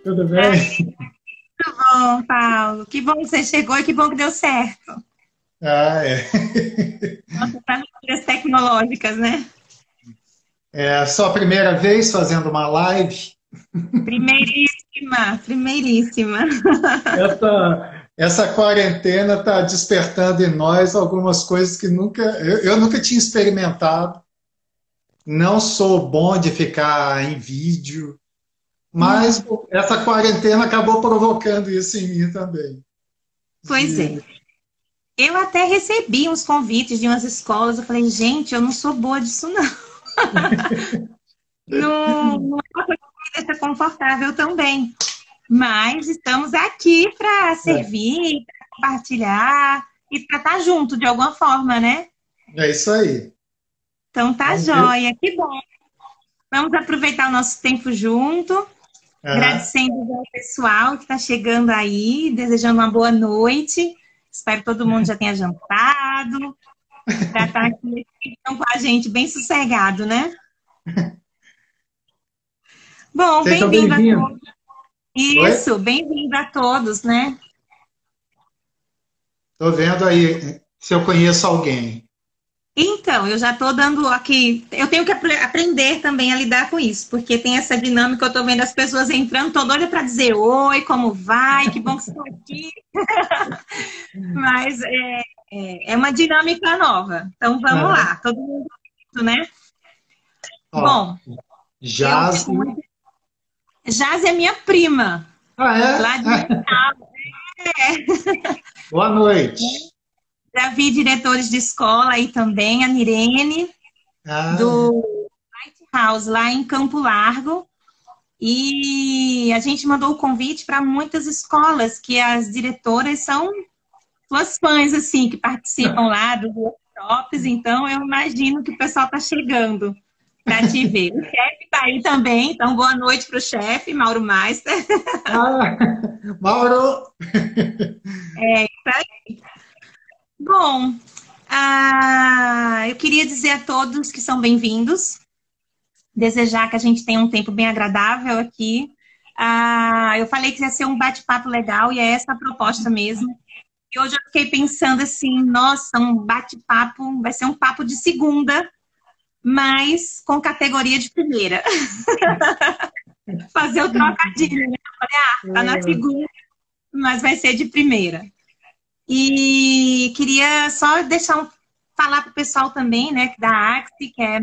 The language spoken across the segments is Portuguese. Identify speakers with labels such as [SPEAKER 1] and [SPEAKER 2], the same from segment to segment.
[SPEAKER 1] Tudo bem?
[SPEAKER 2] Muito bom, Paulo. Que bom que você chegou e que bom que deu certo.
[SPEAKER 1] Ah, é.
[SPEAKER 2] Nossa, famílias tecnológicas, né?
[SPEAKER 1] É a sua primeira vez fazendo uma live?
[SPEAKER 2] Primeiríssima, primeiríssima.
[SPEAKER 1] Essa quarentena está despertando em nós algumas coisas que eu nunca tinha experimentado. Não sou bom de ficar em vídeo, mas essa quarentena acabou provocando isso em mim também.
[SPEAKER 2] Pois é.
[SPEAKER 1] De,
[SPEAKER 2] Eu até recebi uns convites de umas escolas. Eu falei, gente, eu não sou boa disso, não. Não é uma coisa que me deixa confortável também. Mas estamos aqui para servir, para compartilhar e para estar junto de alguma forma, né?
[SPEAKER 1] é isso aí.
[SPEAKER 2] Então tá
[SPEAKER 1] Vamos ver.
[SPEAKER 2] joia, que bom. Vamos aproveitar o nosso tempo junto,
[SPEAKER 1] Aham.
[SPEAKER 2] agradecendo ao pessoal que está chegando aí, desejando uma boa noite. Espero que todo mundo já tenha jantado, para estar aqui então, com a gente bem sossegado, né? Bom,
[SPEAKER 1] Sejam
[SPEAKER 2] bem-vindo a
[SPEAKER 1] bem-vindos.
[SPEAKER 2] todos.
[SPEAKER 1] Oi?
[SPEAKER 2] Isso, bem-vindo a todos, né?
[SPEAKER 1] Estou vendo aí se eu conheço alguém.
[SPEAKER 2] Então, eu já estou dando aqui. Eu tenho que aprender também a lidar com isso, porque tem essa dinâmica. Eu estou vendo as pessoas entrando, estou doida para dizer oi, como vai, que bom que estão aqui. Mas é uma dinâmica nova. Então, vamos
[SPEAKER 1] Aham.
[SPEAKER 2] lá, todo mundo junto, né?
[SPEAKER 1] Ó,
[SPEAKER 2] Bom, eu fico
[SPEAKER 1] Jazzy.
[SPEAKER 2] muito. Jaz é minha prima,
[SPEAKER 1] Ah,
[SPEAKER 2] lá de
[SPEAKER 1] é? Boa noite.
[SPEAKER 2] já vi diretores de escola aí também, a Nirene,
[SPEAKER 1] Ah, é.
[SPEAKER 2] do House, lá em Campo Largo. E a gente mandou o convite para muitas escolas, que as diretoras são suas fãs, assim, que participam lá dos workshops. Então, eu imagino que o pessoal está chegando para te ver. O chefe está aí também, então boa noite para o chefe, Mauro Meister.
[SPEAKER 1] Ah, Mauro.
[SPEAKER 2] Bom, eu queria dizer a todos que são bem-vindos, desejar que a gente tenha um tempo bem agradável aqui. Eu falei que ia ser um bate-papo legal e é essa a proposta mesmo. E hoje eu fiquei pensando assim, nossa, um bate-papo, vai ser um papo de segunda, mas com categoria de primeira. Fazer o trocadilho, né? Eu falei, tá na segunda, mas vai ser de primeira. E queria só falar para o pessoal também, né, da AXE, que é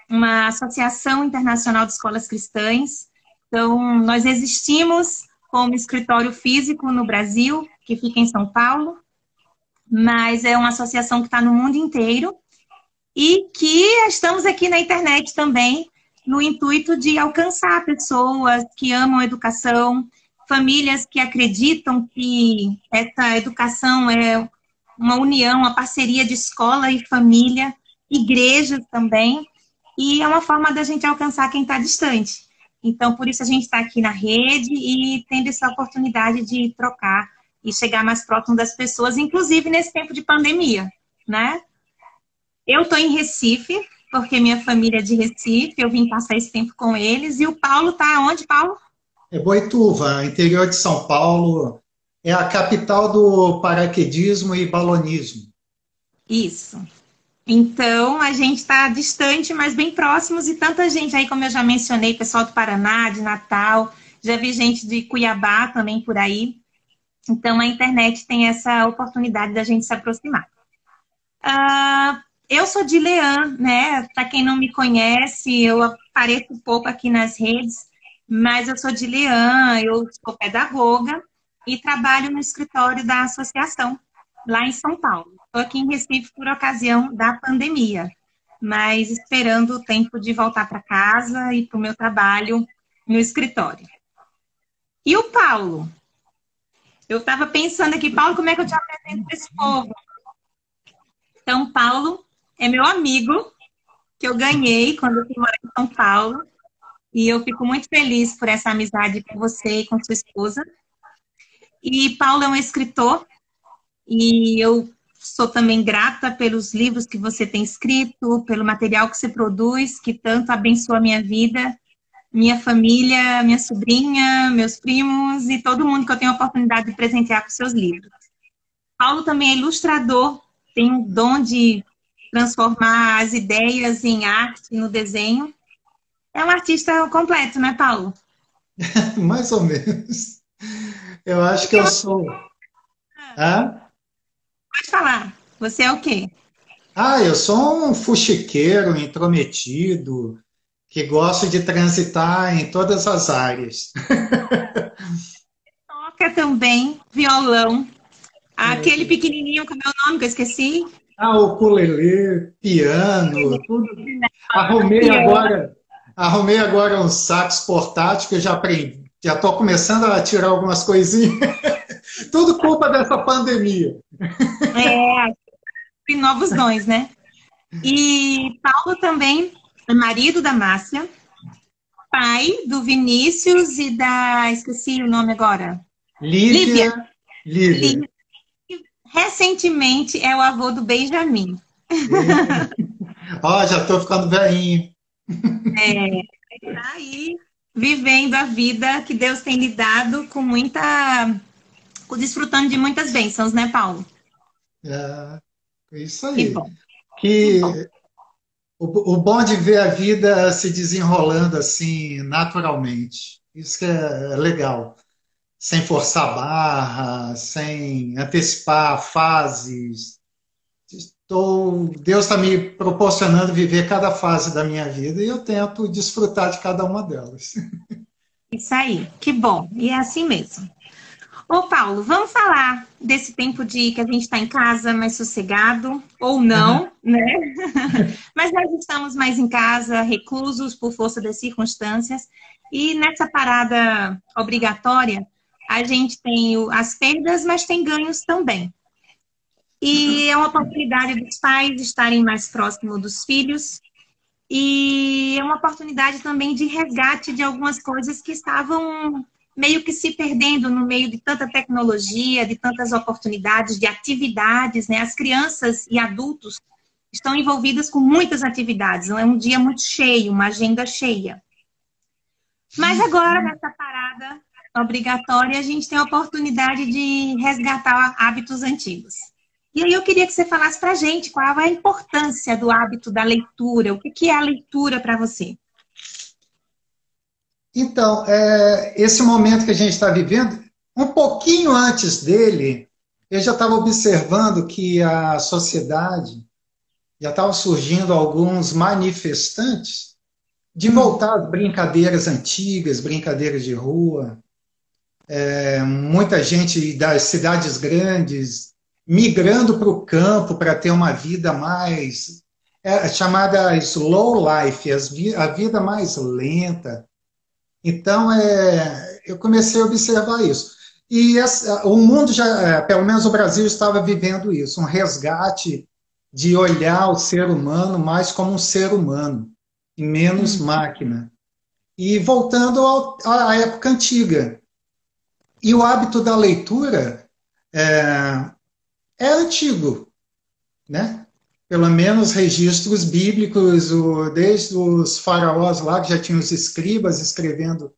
[SPEAKER 2] uma Associação Internacional de Escolas Cristãs. Então, nós existimos como escritório físico no Brasil, que fica em São Paulo, mas é uma associação que está no mundo inteiro e que estamos aqui na internet também, no intuito de alcançar pessoas que amam a educação, famílias que acreditam que essa educação é uma união, uma parceria de escola e família, igrejas também, e é uma forma da gente alcançar quem está distante. Então, por isso a gente está aqui na rede e tendo essa oportunidade de trocar e chegar mais próximo das pessoas, inclusive nesse tempo de pandemia, né? Eu estou em Recife, porque minha família é de Recife, eu vim passar esse tempo com eles, e o Paulo está onde, Paulo?
[SPEAKER 1] É Boituva, interior de São Paulo. É a capital do paraquedismo e balonismo.
[SPEAKER 2] Isso. Então, a gente está distante, mas bem próximos, e tanta gente aí, como eu já mencionei, pessoal do Paraná, de Natal, já vi gente de Cuiabá também por aí. Então, a internet tem essa oportunidade da gente se aproximar. Eu sou de Leã, né? Para quem não me conhece, eu apareço um pouco aqui nas redes, mas eu sou de Leã, eu sou pedagoga e trabalho no escritório da associação, lá em São Paulo. Estou aqui em Recife por ocasião da pandemia, mas esperando o tempo de voltar para casa e para o meu trabalho no escritório. E o Paulo? Eu estava pensando aqui, Paulo, como é que eu te apresento para esse povo? Então, Paulo é meu amigo, que eu ganhei quando eu fui morar em São Paulo. E eu fico muito feliz por essa amizade com você e com sua esposa. E Paulo é um escritor, e eu sou também grata pelos livros que você tem escrito, pelo material que você produz, que tanto abençoa a minha vida. minha família, minha sobrinha, meus primos e todo mundo que eu tenho a oportunidade de presentear com seus livros. Paulo também é ilustrador, tem um dom de transformar as ideias em arte, no desenho. É um artista completo, né, Paulo?
[SPEAKER 1] Mais ou menos. Eu acho que eu sou. Hã?
[SPEAKER 2] Pode falar. Você é o quê?
[SPEAKER 1] Eu sou um fuxiqueiro, intrometido, que gosta de transitar em todas as áreas.
[SPEAKER 2] Toca também violão. Aquele pequenininho, como é o nome que eu esqueci?
[SPEAKER 1] Ukulele, piano, tudo. Arrumei agora, arrumei agora um sax portátil que eu já aprendi, já estou começando a tirar algumas coisinhas. Tudo culpa dessa pandemia.
[SPEAKER 2] É, tem novos dons, né? E Paulo também é marido da Márcia, pai do Vinícius e da... Esqueci o nome agora. Lívia.
[SPEAKER 1] Lívia.
[SPEAKER 2] Recentemente é o avô do Benjamin.
[SPEAKER 1] Já estou ficando velhinho.
[SPEAKER 2] Tá aí vivendo a vida que Deus tem lhe dado com desfrutando de muitas bênçãos, né, Paulo?
[SPEAKER 1] É isso
[SPEAKER 2] Que
[SPEAKER 1] aí.
[SPEAKER 2] bom.
[SPEAKER 1] Que o bom de ver a vida se desenrolando assim, naturalmente. Isso que é legal. Sem forçar a barra, sem antecipar fases. Deus está me proporcionando viver cada fase da minha vida e eu tento desfrutar de cada uma delas.
[SPEAKER 2] Isso aí, que bom. E é assim mesmo. Ô, Paulo, vamos falar desse tempo de que a gente está em casa mais sossegado, ou não, né? Mas nós estamos mais em casa, reclusos por força das circunstâncias. E nessa parada obrigatória, a gente tem as perdas, mas tem ganhos também. E é uma oportunidade dos pais estarem mais próximos dos filhos. E é uma oportunidade também de resgate de algumas coisas que estavam meio que se perdendo no meio de tanta tecnologia, de tantas oportunidades, de atividades, né? As crianças e adultos estão envolvidas com muitas atividades. Não é um dia muito cheio, uma agenda cheia. Mas agora, nessa parada obrigatória, a gente tem a oportunidade de resgatar hábitos antigos. E aí eu queria que você falasse para a gente qual é a importância do hábito da leitura. O que é a leitura para você?
[SPEAKER 1] Então, esse momento que a gente está vivendo, um pouquinho antes dele, eu já estava observando que a sociedade já estava surgindo alguns manifestantes de voltar às brincadeiras antigas, brincadeiras de rua. Muita gente das cidades grandes migrando para o campo para ter uma vida mais chamada slow life, a vida mais lenta. Então, eu comecei a observar isso. E o mundo já, pelo menos o Brasil, estava vivendo isso, um resgate de olhar o ser humano mais como um ser humano, e menos máquina. E voltando à época antiga. E o hábito da leitura é antigo, né? Pelo menos registros bíblicos, desde os faraós lá, que já tinham os escribas escrevendo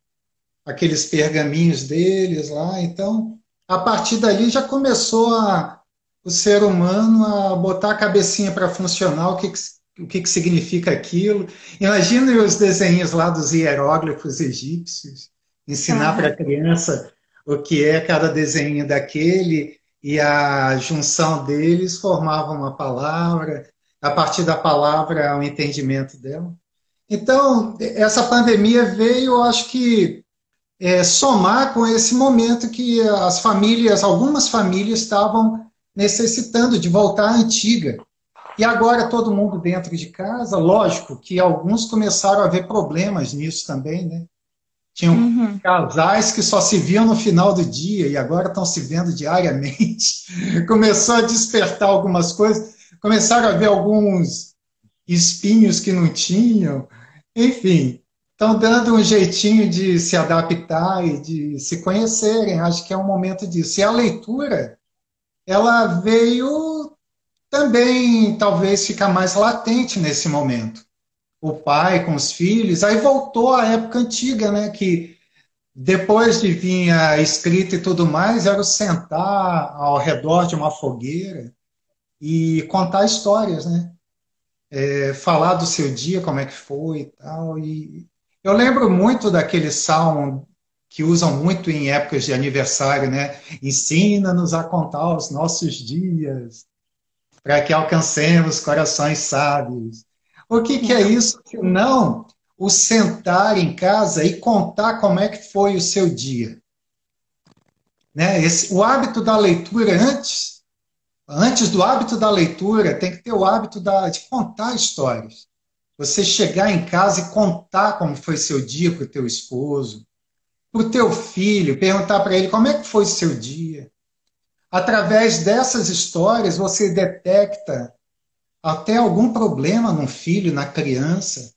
[SPEAKER 1] aqueles pergaminhos deles lá. Então, a partir dali já começou o ser humano a botar a cabecinha para funcionar, o que significa aquilo. Imagina os desenhos lá dos hieróglifos egípcios, ensinar para a criança o que é cada desenho daquele, e a junção deles formava uma palavra, a partir da palavra, o entendimento dela. Então, essa pandemia veio, eu acho que, somar com esse momento que algumas famílias estavam necessitando de voltar à antiga. E agora todo mundo dentro de casa, lógico que alguns começaram a ver problemas nisso também, né? Tinham casais que só se viam no final do dia e agora estão se vendo diariamente. Começou a despertar algumas coisas, começaram a ver alguns espinhos que não tinham. Enfim, estão dando um jeitinho de se adaptar e de se conhecerem. Acho que é um momento disso. E a leitura, ela veio também, talvez, ficar mais latente nesse momento. o pai com os filhos, aí voltou à época antiga, né? Que depois de vir a escrita e tudo mais, era o sentar ao redor de uma fogueira e contar histórias, né? Falar do seu dia, como é que foi e tal. E eu lembro muito daquele salmo que usam muito em épocas de aniversário, né? Ensina-nos a contar os nossos dias, para que alcancemos corações sábios. O que, que é isso? Não o sentar em casa e contar como é que foi o seu dia. Né? O hábito da leitura antes do hábito da leitura, tem que ter o hábito de contar histórias. Você chegar em casa e contar como foi seu dia para o teu esposo, para o teu filho, perguntar para ele como é que foi o seu dia. Através dessas histórias, você detecta até algum problema no filho, na criança,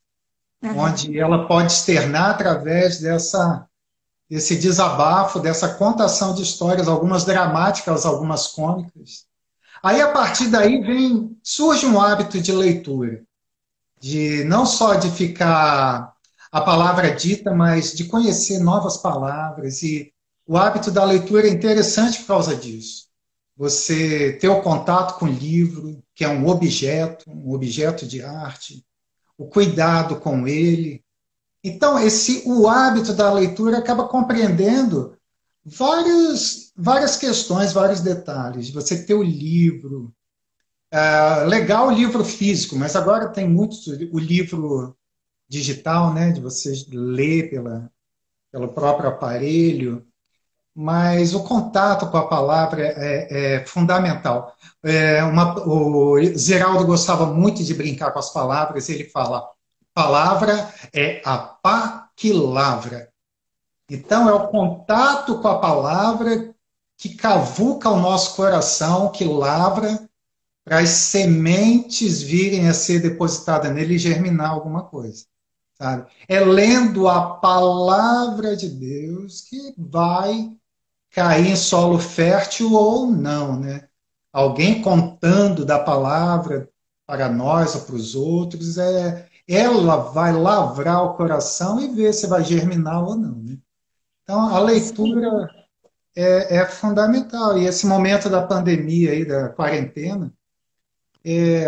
[SPEAKER 1] onde ela pode externar através desse desabafo, dessa contação de histórias, algumas dramáticas, algumas cômicas. Aí, a partir daí, surge um hábito de leitura, de não só de ficar a palavra dita, mas de conhecer novas palavras. E o hábito da leitura é interessante por causa disso. Você ter o contato com o livro, que é um objeto de arte, o cuidado com ele. Então, o hábito da leitura acaba compreendendo várias questões, vários detalhes. Você ter o livro, legal o livro físico, mas agora tem muito o livro digital, né, de você ler pelo próprio aparelho, mas o contato com a palavra é fundamental. O Zeraldo gostava muito de brincar com as palavras, ele fala, palavra é a paquilavra. Então, é o contato com a palavra que cavuca o nosso coração, que lavra, para as sementes virem a ser depositadas nele e germinar alguma coisa. Sabe? É lendo a palavra de Deus que vai cair em solo fértil ou não, né? Alguém contando da palavra para nós ou para os outros, ela vai lavrar o coração e ver se vai germinar ou não, né? Então, a leitura é fundamental. E esse momento da pandemia, aí, da quarentena, é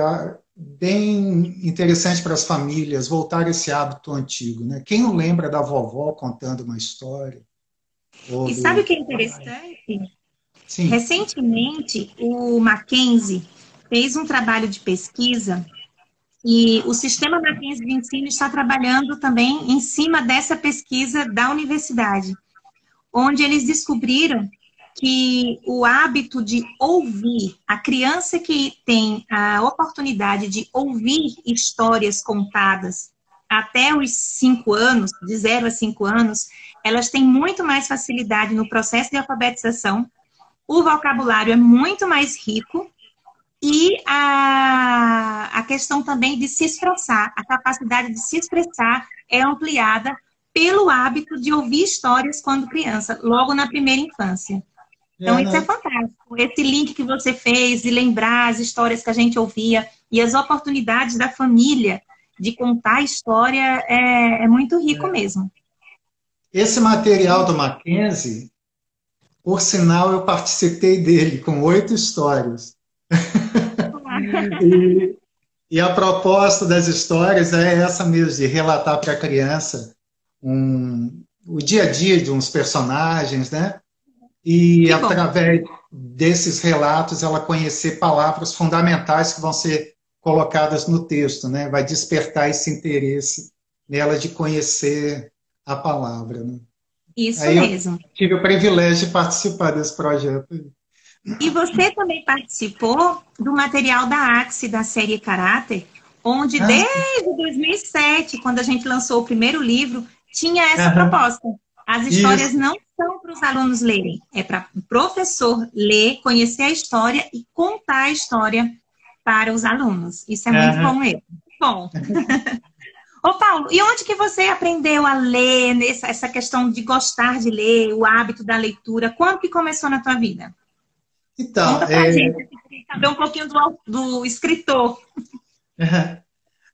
[SPEAKER 1] bem interessante para as famílias voltar a esse hábito antigo. Né? Quem não lembra da vovó contando uma história?
[SPEAKER 2] E sabe o que é interessante?
[SPEAKER 1] Sim.
[SPEAKER 2] Recentemente, o Mackenzie fez um trabalho de pesquisa e o sistema Mackenzie de ensino está trabalhando também em cima dessa pesquisa da universidade, onde eles descobriram que o hábito de ouvir, a criança que tem a oportunidade de ouvir histórias contadas até os 5 anos, de 0 a 5 anos, elas têm muito mais facilidade no processo de alfabetização, o vocabulário é muito mais rico e a questão também de se expressar, a capacidade de se expressar é ampliada pelo hábito de ouvir histórias quando criança, logo na primeira infância. Então, isso é fantástico. Esse link que você fez de lembrar as histórias que a gente ouvia e as oportunidades da família de contar a história é muito rico mesmo.
[SPEAKER 1] Esse material do Mackenzie, por sinal, eu participei dele com 8 histórias. E a proposta das histórias é essa mesmo, de relatar para a criança o dia a dia de uns personagens, né? E através desses relatos ela conhecer palavras fundamentais que vão ser colocadas no texto, né? Vai despertar esse interesse nela de conhecer a palavra. Né?
[SPEAKER 2] Isso aí mesmo.
[SPEAKER 1] Eu tive o privilégio de participar desse projeto.
[SPEAKER 2] E você também participou do material da Axie, da série Caráter, onde desde 2007, quando a gente lançou o primeiro livro, tinha essa proposta. As histórias não são para os alunos lerem, é para o professor ler, conhecer a história e contar a história para os alunos. Isso é muito bom mesmo. Bom. Ô, Paulo, e onde que você aprendeu a ler, essa questão de gostar de ler, o hábito da leitura? Quando que começou na tua vida?
[SPEAKER 1] Então,
[SPEAKER 2] conta pra gente, saber um pouquinho do escritor.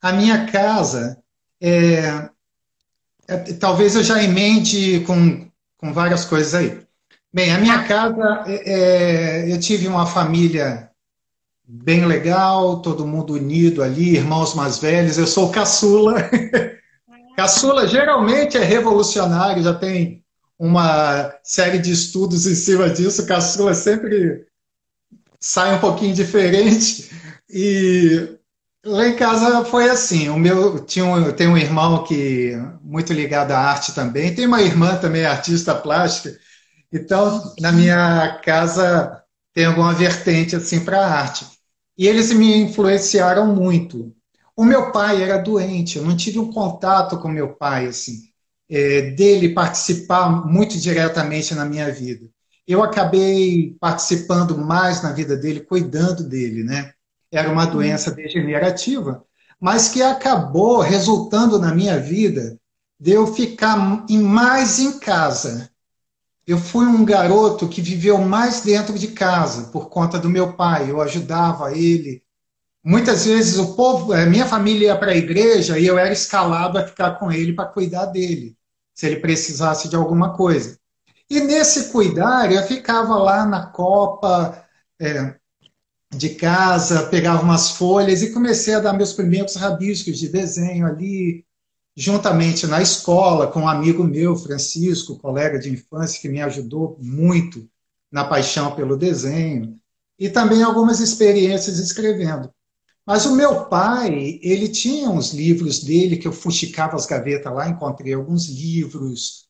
[SPEAKER 1] A minha casa Talvez eu já emende com várias coisas aí. Bem, a minha
[SPEAKER 2] Tá.
[SPEAKER 1] casa, eu tive uma família bem legal, todo mundo unido ali, irmãos mais velhos. Eu sou o caçula. Caçula geralmente é revolucionário, já tem uma série de estudos em cima disso. Caçula sempre sai um pouquinho diferente. E lá em casa foi assim. Eu tenho um irmão que muito ligado à arte também. Tem uma irmã também artista plástica. Então, na minha casa tem alguma vertente assim para a arte. E eles me influenciaram muito. O meu pai era doente, eu não tive um contato com meu pai assim, dele participar muito diretamente na minha vida. Eu acabei participando mais na vida dele, cuidando dele, né? Era uma doença degenerativa, mas que acabou resultando na minha vida de eu ficar mais em casa. Eu fui um garoto que viveu mais dentro de casa por conta do meu pai. Eu ajudava ele. Muitas vezes o povo, minha família ia para a igreja e eu era escalado a ficar com ele para cuidar dele, se ele precisasse de alguma coisa. E nesse cuidar, eu ficava lá na copa de casa, pegava umas folhas e comecei a dar meus primeiros rabiscos de desenho ali, juntamente na escola, com um amigo meu, Francisco, colega de infância, que me ajudou muito na paixão pelo desenho, e também algumas experiências escrevendo. Mas o meu pai, ele tinha uns livros dele que eu fuxicava as gavetas lá, encontrei alguns livros.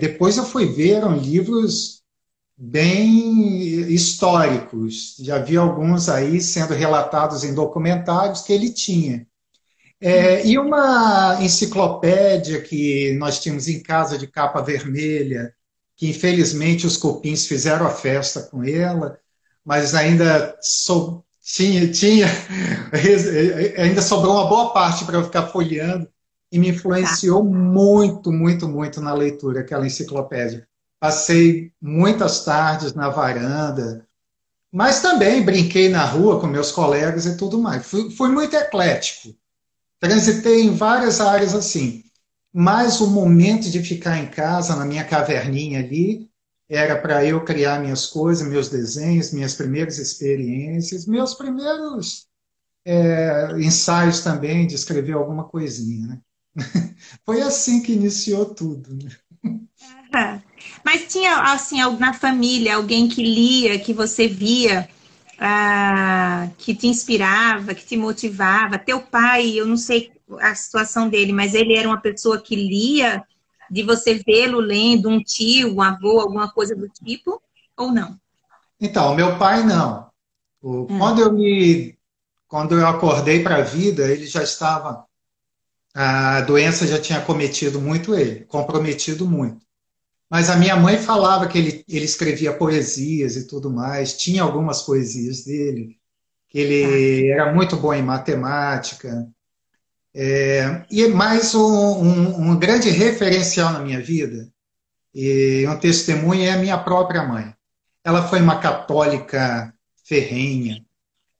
[SPEAKER 1] Depois eu fui ver, eram livros bem históricos. Já vi alguns aí sendo relatados em documentários que ele tinha. E uma enciclopédia que nós tínhamos em casa de capa vermelha, que infelizmente os cupins fizeram a festa com ela, mas tinha ainda sobrou uma boa parte para eu ficar folheando e me
[SPEAKER 2] Tá.
[SPEAKER 1] influenciou muito, muito, muito na leitura, aquela enciclopédia. Passei muitas tardes na varanda, mas também brinquei na rua com meus colegas e tudo mais. Fui muito eclético. Transitei em várias áreas assim, mas o momento de ficar em casa, na minha caverninha ali, era para eu criar minhas coisas, meus desenhos, minhas primeiras experiências, meus primeiros ensaios também de escrever alguma coisinha, né? Foi assim que iniciou tudo, né?
[SPEAKER 2] Aham. Mas tinha, assim, na família, alguém que lia, que você via, que te inspirava, que te motivava? Teu pai, eu não sei a situação dele, mas ele era uma pessoa que lia, de você vê-lo lendo, um tio, um avô, alguma coisa do tipo, ou não?
[SPEAKER 1] Então, meu pai não.
[SPEAKER 2] Hum.
[SPEAKER 1] Quando eu acordei para a vida, ele já estava, a doença já tinha cometido muito ele, comprometido muito. Mas a minha mãe falava que ele escrevia poesias e tudo mais, tinha algumas poesias dele, que
[SPEAKER 2] Tá.
[SPEAKER 1] ele era muito bom em matemática. E mais um grande referencial na minha vida, e um testemunho é a minha própria mãe. Ela foi uma católica ferrenha,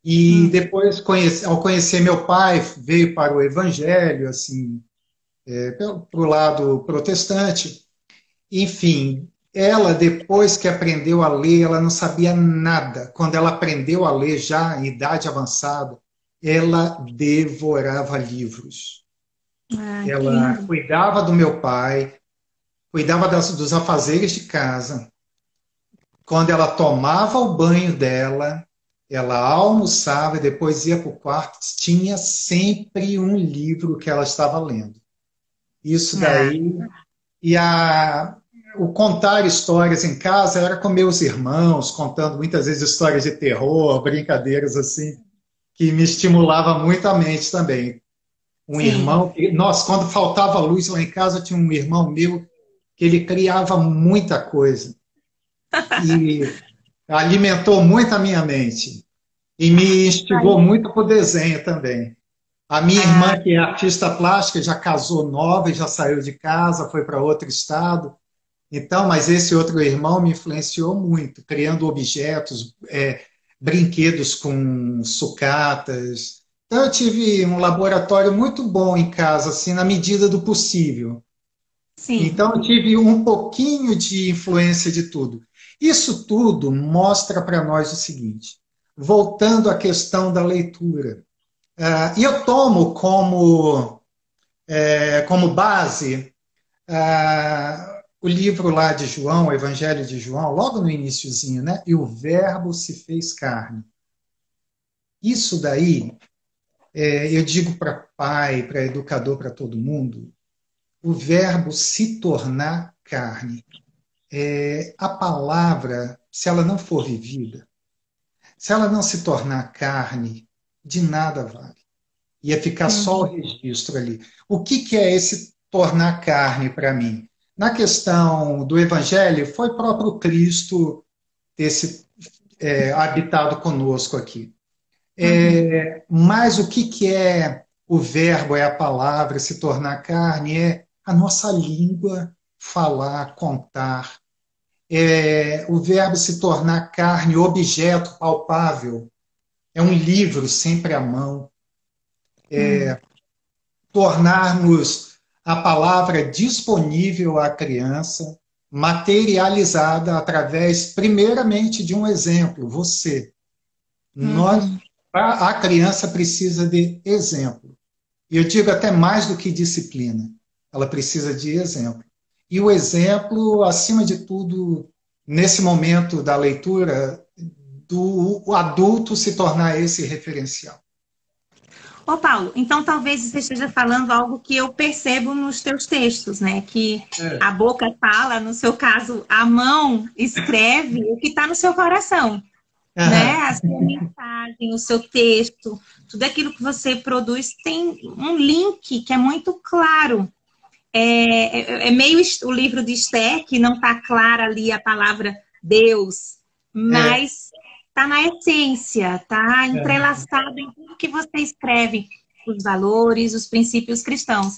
[SPEAKER 1] e
[SPEAKER 2] Hum.
[SPEAKER 1] depois, ao conhecer meu pai, veio para o evangelho, assim, para o lado protestante. Enfim, ela, depois que aprendeu a ler, ela não sabia nada. Quando ela aprendeu a ler, já em idade avançada, ela devorava livros.
[SPEAKER 2] Ah, que
[SPEAKER 1] Ela
[SPEAKER 2] lindo.
[SPEAKER 1] cuidava do meu pai, cuidava dos afazeres de casa. Quando ela tomava o banho dela, ela almoçava e depois ia para o quarto, tinha sempre um livro que ela estava lendo. Isso
[SPEAKER 2] Ah,
[SPEAKER 1] daí. E o contar histórias em casa era com meus irmãos, contando muitas vezes histórias de terror, brincadeiras assim, que me estimulava muito a mente também. Um
[SPEAKER 2] sim.
[SPEAKER 1] irmão, nossa, quando faltava luz lá em casa, tinha um irmão meu que ele criava muita coisa e alimentou muito a minha mente e me instigou
[SPEAKER 2] Aí.
[SPEAKER 1] muito para o desenho também. A minha
[SPEAKER 2] Ah,
[SPEAKER 1] irmã, que é artista plástica, já casou nova e já saiu de casa, foi para outro estado. Então, mas esse outro irmão me influenciou muito, criando objetos, brinquedos com sucatas. Então, eu tive um laboratório muito bom em casa, assim, na medida do possível.
[SPEAKER 2] Sim.
[SPEAKER 1] Então, eu tive um pouquinho de influência de tudo. Isso tudo mostra para nós o seguinte, voltando à questão da leitura. E eu tomo como base o livro lá de João, o Evangelho de João, logo no iniciozinho, né? E o Verbo se fez carne. Isso daí, eu digo para pai, para educador, para todo mundo, o verbo se tornar carne. A palavra, se ela não for vivida, se ela não se tornar carne, de nada vale. Ia ficar só o
[SPEAKER 2] Uhum.
[SPEAKER 1] registro ali. O que, que é esse tornar carne para mim? Na questão do Evangelho, foi próprio Cristo ter se habitado conosco aqui.
[SPEAKER 2] Uhum.
[SPEAKER 1] Mas o que, que é o verbo, é a palavra, se tornar carne? É a nossa língua falar, contar. O verbo se tornar carne, objeto palpável. É um livro sempre à mão.
[SPEAKER 2] Uhum.
[SPEAKER 1] Tornarmos a palavra disponível à criança, materializada através, primeiramente, de um exemplo, você. Nós,
[SPEAKER 2] Uhum.
[SPEAKER 1] a criança precisa de exemplo. E eu digo até mais do que disciplina. Ela precisa de exemplo. E o exemplo, acima de tudo, nesse momento da leitura, do adulto se tornar esse referencial.
[SPEAKER 2] Ô, Paulo, então talvez você esteja falando algo que eu percebo nos teus textos, né? Que a boca fala, no seu caso, a mão escreve o que está no seu coração, né?
[SPEAKER 1] Aham.
[SPEAKER 2] A sua mensagem, o seu texto, tudo aquilo que você produz tem um link que é muito claro. É meio o livro de Esther, que não está clara ali a palavra Deus,
[SPEAKER 1] É,
[SPEAKER 2] mas está na essência, está
[SPEAKER 1] é.
[SPEAKER 2] entrelaçado em tudo que você escreve, os valores, os princípios cristãos.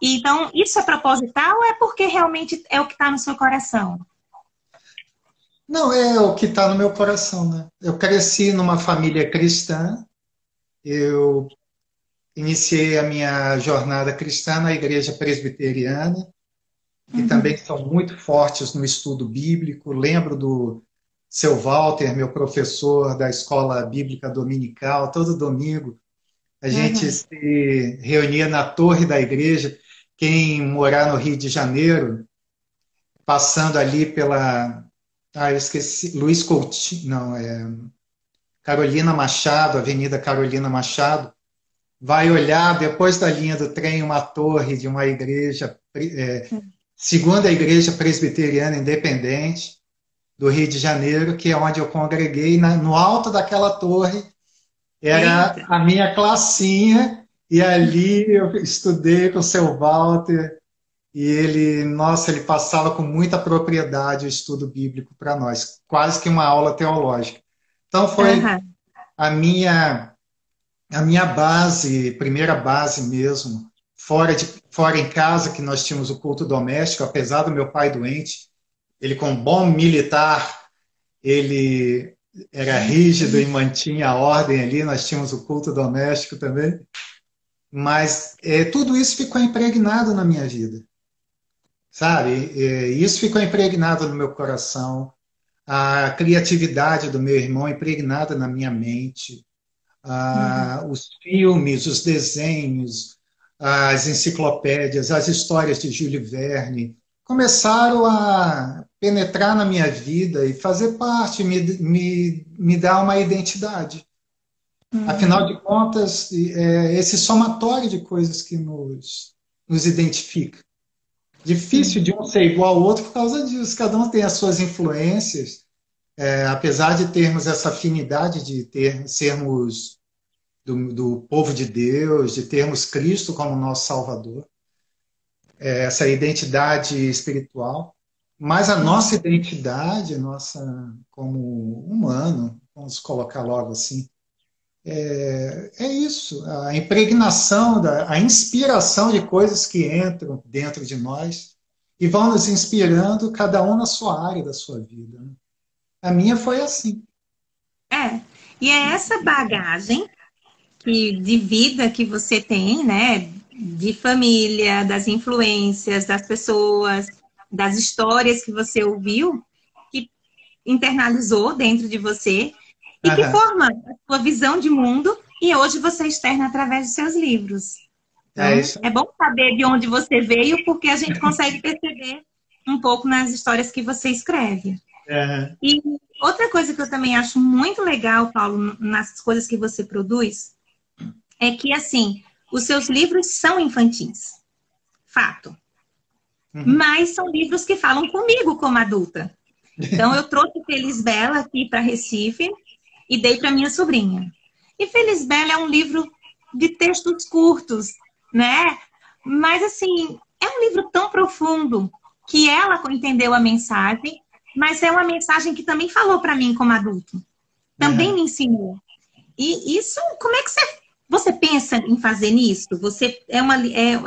[SPEAKER 2] Então, isso é proposital ou é porque realmente é o que está no seu coração?
[SPEAKER 1] Não, é o que está no meu coração, né? Eu cresci numa família cristã, eu iniciei a minha jornada cristã na igreja presbiteriana, que também
[SPEAKER 2] Uhum,
[SPEAKER 1] são muito fortes no estudo bíblico. Lembro do seu Walter, meu professor da escola bíblica dominical, todo domingo a gente
[SPEAKER 2] uhum,
[SPEAKER 1] se reunia na torre da igreja. Quem morar no Rio de Janeiro, passando ali pela. Eu esqueci. Luiz Coutinho. Não, Carolina Machado, Avenida Carolina Machado. Vai olhar depois da linha do trem uma torre de uma igreja, segunda igreja presbiteriana independente do Rio de Janeiro, que é onde eu congreguei. No alto daquela torre era
[SPEAKER 2] eita.
[SPEAKER 1] a minha classinha, e ali eu estudei com o seu Walter, e ele, nossa, ele passava com muita propriedade o estudo bíblico para nós, quase que uma aula teológica. Então foi
[SPEAKER 2] Uhum,
[SPEAKER 1] a minha a minha base, primeira base mesmo, fora em casa, que nós tínhamos o culto doméstico, apesar do meu pai doente, ele com bom militar, ele era rígido e mantinha a ordem ali, nós tínhamos o culto doméstico também, mas tudo isso ficou impregnado na minha vida, sabe? Isso ficou impregnado no meu coração, a criatividade do meu irmão impregnada na minha mente,
[SPEAKER 2] uhum,
[SPEAKER 1] os filmes, os desenhos, as enciclopédias, as histórias de Júlio Verne começaram a penetrar na minha vida e fazer parte, me dar uma identidade. Afinal
[SPEAKER 2] uhum,
[SPEAKER 1] de contas, esse somatório de coisas que nos identifica. Difícil
[SPEAKER 2] sim.
[SPEAKER 1] de um ser igual ao outro por causa disso. Cada um tem as suas influências. Apesar de termos essa afinidade de sermos do povo de Deus, de termos Cristo como nosso Salvador, essa identidade espiritual, mas a nossa
[SPEAKER 2] Uhum.
[SPEAKER 1] identidade, nossa como humano, vamos colocar logo assim, é isso, a impregnação, a inspiração de coisas que entram dentro de nós e vão nos inspirando, cada um na sua área da sua vida. Né? A minha foi assim.
[SPEAKER 2] É. E é essa bagagem de vida que você tem, né? De família, das influências, das pessoas, das histórias que você ouviu, que internalizou dentro de você e que
[SPEAKER 1] Aham.
[SPEAKER 2] forma a sua visão de mundo e hoje você externa através de seus livros.
[SPEAKER 1] É
[SPEAKER 2] Então,
[SPEAKER 1] isso.
[SPEAKER 2] é bom saber de onde você veio, porque a gente consegue perceber um pouco nas histórias que você escreve.
[SPEAKER 1] É,
[SPEAKER 2] E outra coisa que eu também acho muito legal, Paulo, nas coisas que você produz, é que, assim, os seus livros são infantis. Fato.
[SPEAKER 1] uhum.
[SPEAKER 2] Mas são livros que falam comigo como adulta. Então, eu trouxe Feliz Bela aqui para Recife e dei para minha sobrinha. E Feliz Bela é um livro de textos curtos, né? Mas, assim, é um livro tão profundo que ela entendeu a mensagem, mas é uma mensagem que também falou para mim como adulto. Também
[SPEAKER 1] Aham.
[SPEAKER 2] me ensinou. E isso, como é que você pensa em fazer nisso? Você é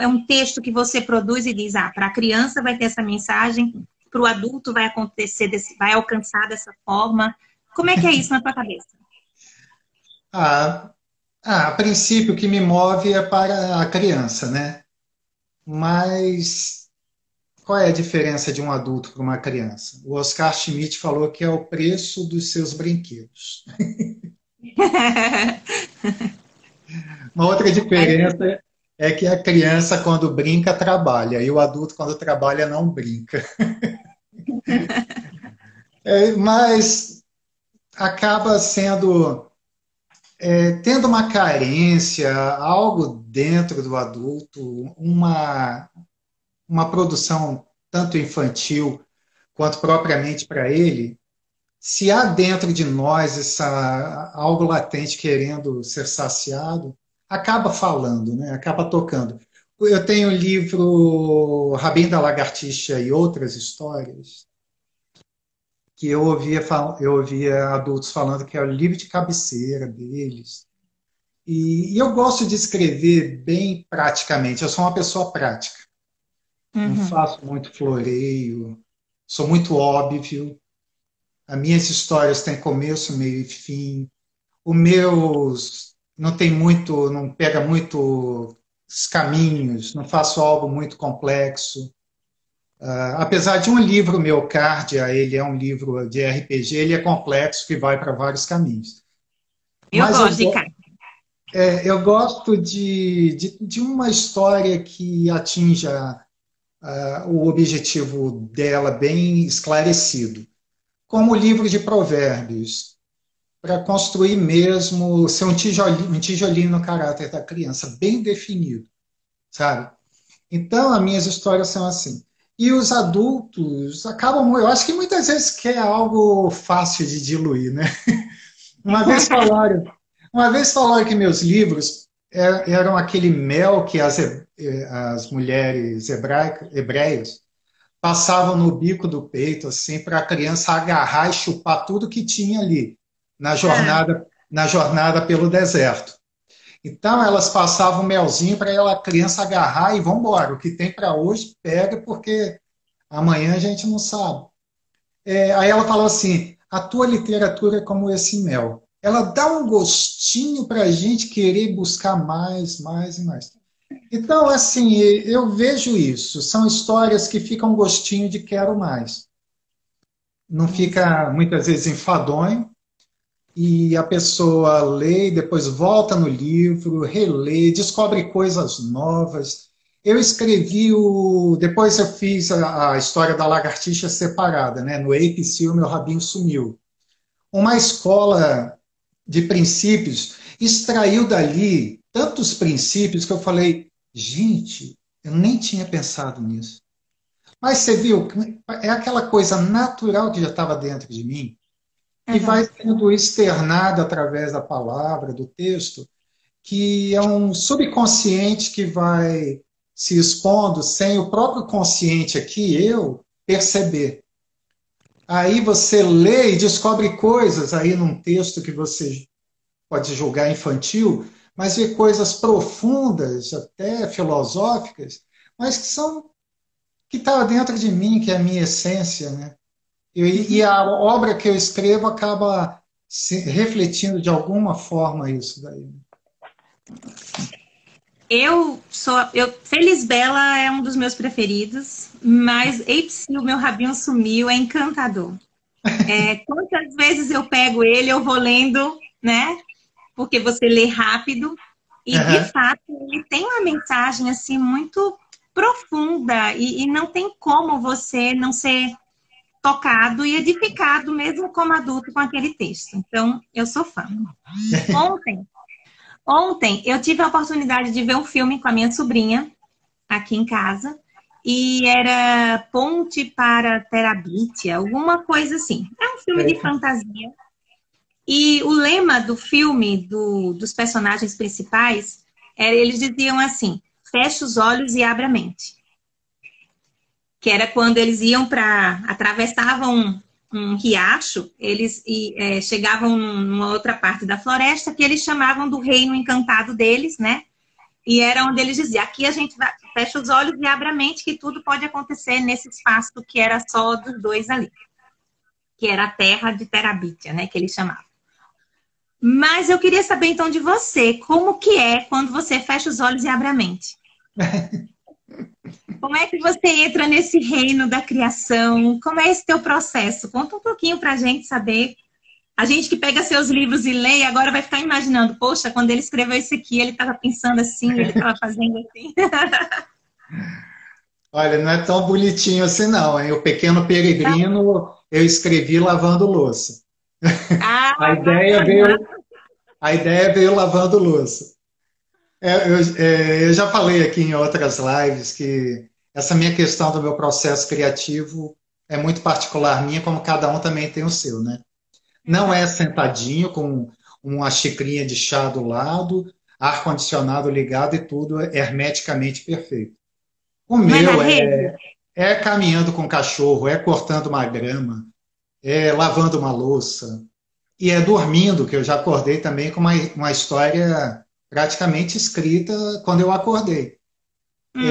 [SPEAKER 2] um texto que você produz e diz, para a criança vai ter essa mensagem, para o adulto vai acontecer, vai alcançar dessa forma. Como é que é isso na tua cabeça?
[SPEAKER 1] Ah, a princípio, o que me move é para a criança, né? Mas qual é a diferença de um adulto para uma criança? O Oscar Schmidt falou que é o preço dos seus brinquedos. Uma outra diferença é que a criança, quando brinca, trabalha, e o adulto, quando trabalha, não brinca. Mas acaba sendo, tendo uma carência, algo dentro do adulto, uma produção tanto infantil quanto propriamente para ele, se há dentro de nós algo latente querendo ser saciado, acaba falando, né? Acaba tocando. Eu tenho o livro Rabinho da Lagartixa e Outras Histórias, que eu ouvia adultos falando que é o livro de cabeceira deles. E eu gosto de escrever bem praticamente, eu sou uma pessoa prática, não
[SPEAKER 2] Uhum.
[SPEAKER 1] faço muito floreio, sou muito óbvio. As minhas histórias têm começo, meio e fim. O meus não tem muito, não pega muito os caminhos, não faço algo muito complexo. Apesar de um livro meu, Cardia, ele é um livro de RPG, ele é complexo, que vai para vários caminhos.
[SPEAKER 2] Eu
[SPEAKER 1] Mas
[SPEAKER 2] gosto de cá.
[SPEAKER 1] eu gosto de uma história que atinja o objetivo dela bem esclarecido, como o livro de Provérbios, para construir mesmo, ser um tijolinho no caráter da criança, bem definido, sabe? Então, as minhas histórias são assim. E os adultos acabam, eu acho que muitas vezes quer algo fácil de diluir, né? Uma vez falaram, uma vez falaram que meus livros eram aquele mel que as mulheres hebreias passavam no bico do peito, assim, para a criança agarrar e chupar tudo que tinha ali
[SPEAKER 2] Ah,
[SPEAKER 1] na jornada pelo deserto. Então, elas passavam melzinho para a criança agarrar e vamos embora. O que tem para hoje, pega, porque amanhã a gente não sabe. Aí ela falou assim: a tua literatura é como esse mel. Ela dá um gostinho para a gente querer buscar mais, mais e mais. Então, assim, eu vejo isso. São histórias que ficam um gostinho de quero mais. Não
[SPEAKER 2] isso.
[SPEAKER 1] fica muitas vezes enfadonho, e a pessoa lê, depois volta no livro, relê, descobre coisas novas. Eu escrevi depois eu fiz a história da lagartixa separada, né? No APC, o meu rabinho sumiu. Uma escola de princípios extraiu dali tantos princípios que eu falei, gente, eu nem tinha pensado nisso. Mas você viu, é aquela coisa natural que já estava dentro de mim, que vai
[SPEAKER 2] Uhum.
[SPEAKER 1] sendo externado através da palavra, do texto, que é um subconsciente que vai se expondo sem o próprio consciente aqui, eu, perceber. Aí você lê e descobre coisas aí num texto que você pode julgar infantil, mas vê coisas profundas, até filosóficas, mas que está dentro de mim, que é a minha essência, né? E
[SPEAKER 2] Uhum.
[SPEAKER 1] a obra que eu escrevo acaba refletindo de alguma forma isso daí.
[SPEAKER 2] Feliz Bela é um dos meus preferidos, mas Apes, o meu rabinho sumiu, é encantador. Quantas vezes eu pego ele, eu vou lendo, né? Porque você lê rápido. E, de
[SPEAKER 1] Aham.
[SPEAKER 2] fato, ele tem uma mensagem, assim, muito profunda. E não tem como você não ser tocado e edificado, mesmo como adulto, com aquele texto. Então, eu sou fã. Ontem, ontem eu tive a oportunidade de ver um filme com a minha sobrinha, aqui em casa. E era Ponte para Terabithia, alguma coisa assim. É um filme de fantasia. E o lema do filme, dos personagens principais, eles diziam assim: fecha os olhos e abre a mente. Que era quando eles iam atravessavam um riacho, eles chegavam numa outra parte da floresta que eles chamavam do reino encantado deles, né? E era onde eles diziam: aqui a gente fecha os olhos e abre a mente que tudo pode acontecer nesse espaço que era só dos dois ali, que era a terra de Terabithia, né? Que eles chamavam. Mas eu queria saber então de você, como que é quando você fecha os olhos e abre a mente? Como é que você entra nesse reino da criação? Como é esse teu processo? Conta um pouquinho pra gente saber. A gente que pega seus livros e lê, agora vai ficar imaginando, poxa, quando ele escreveu isso aqui, ele estava pensando assim, ele estava fazendo assim.
[SPEAKER 1] Olha, não é tão bonitinho assim, não, hein? O Pequeno Peregrino eu escrevi lavando louça.
[SPEAKER 2] Ah,
[SPEAKER 1] A ideia
[SPEAKER 2] bacana.
[SPEAKER 1] veio, a ideia veio lavando louça. Eu já falei aqui em outras lives que essa minha questão do meu processo criativo é muito particular minha, como cada um também tem o seu, né? Não é sentadinho com uma xicrinha de chá do lado, ar-condicionado ligado e tudo hermeticamente perfeito. O
[SPEAKER 2] Não é na
[SPEAKER 1] meu
[SPEAKER 2] rede?
[SPEAKER 1] é caminhando com o cachorro, é cortando uma grama, é lavando uma louça, e é dormindo, que eu já acordei também com uma história praticamente escrita quando eu acordei.
[SPEAKER 2] Hum,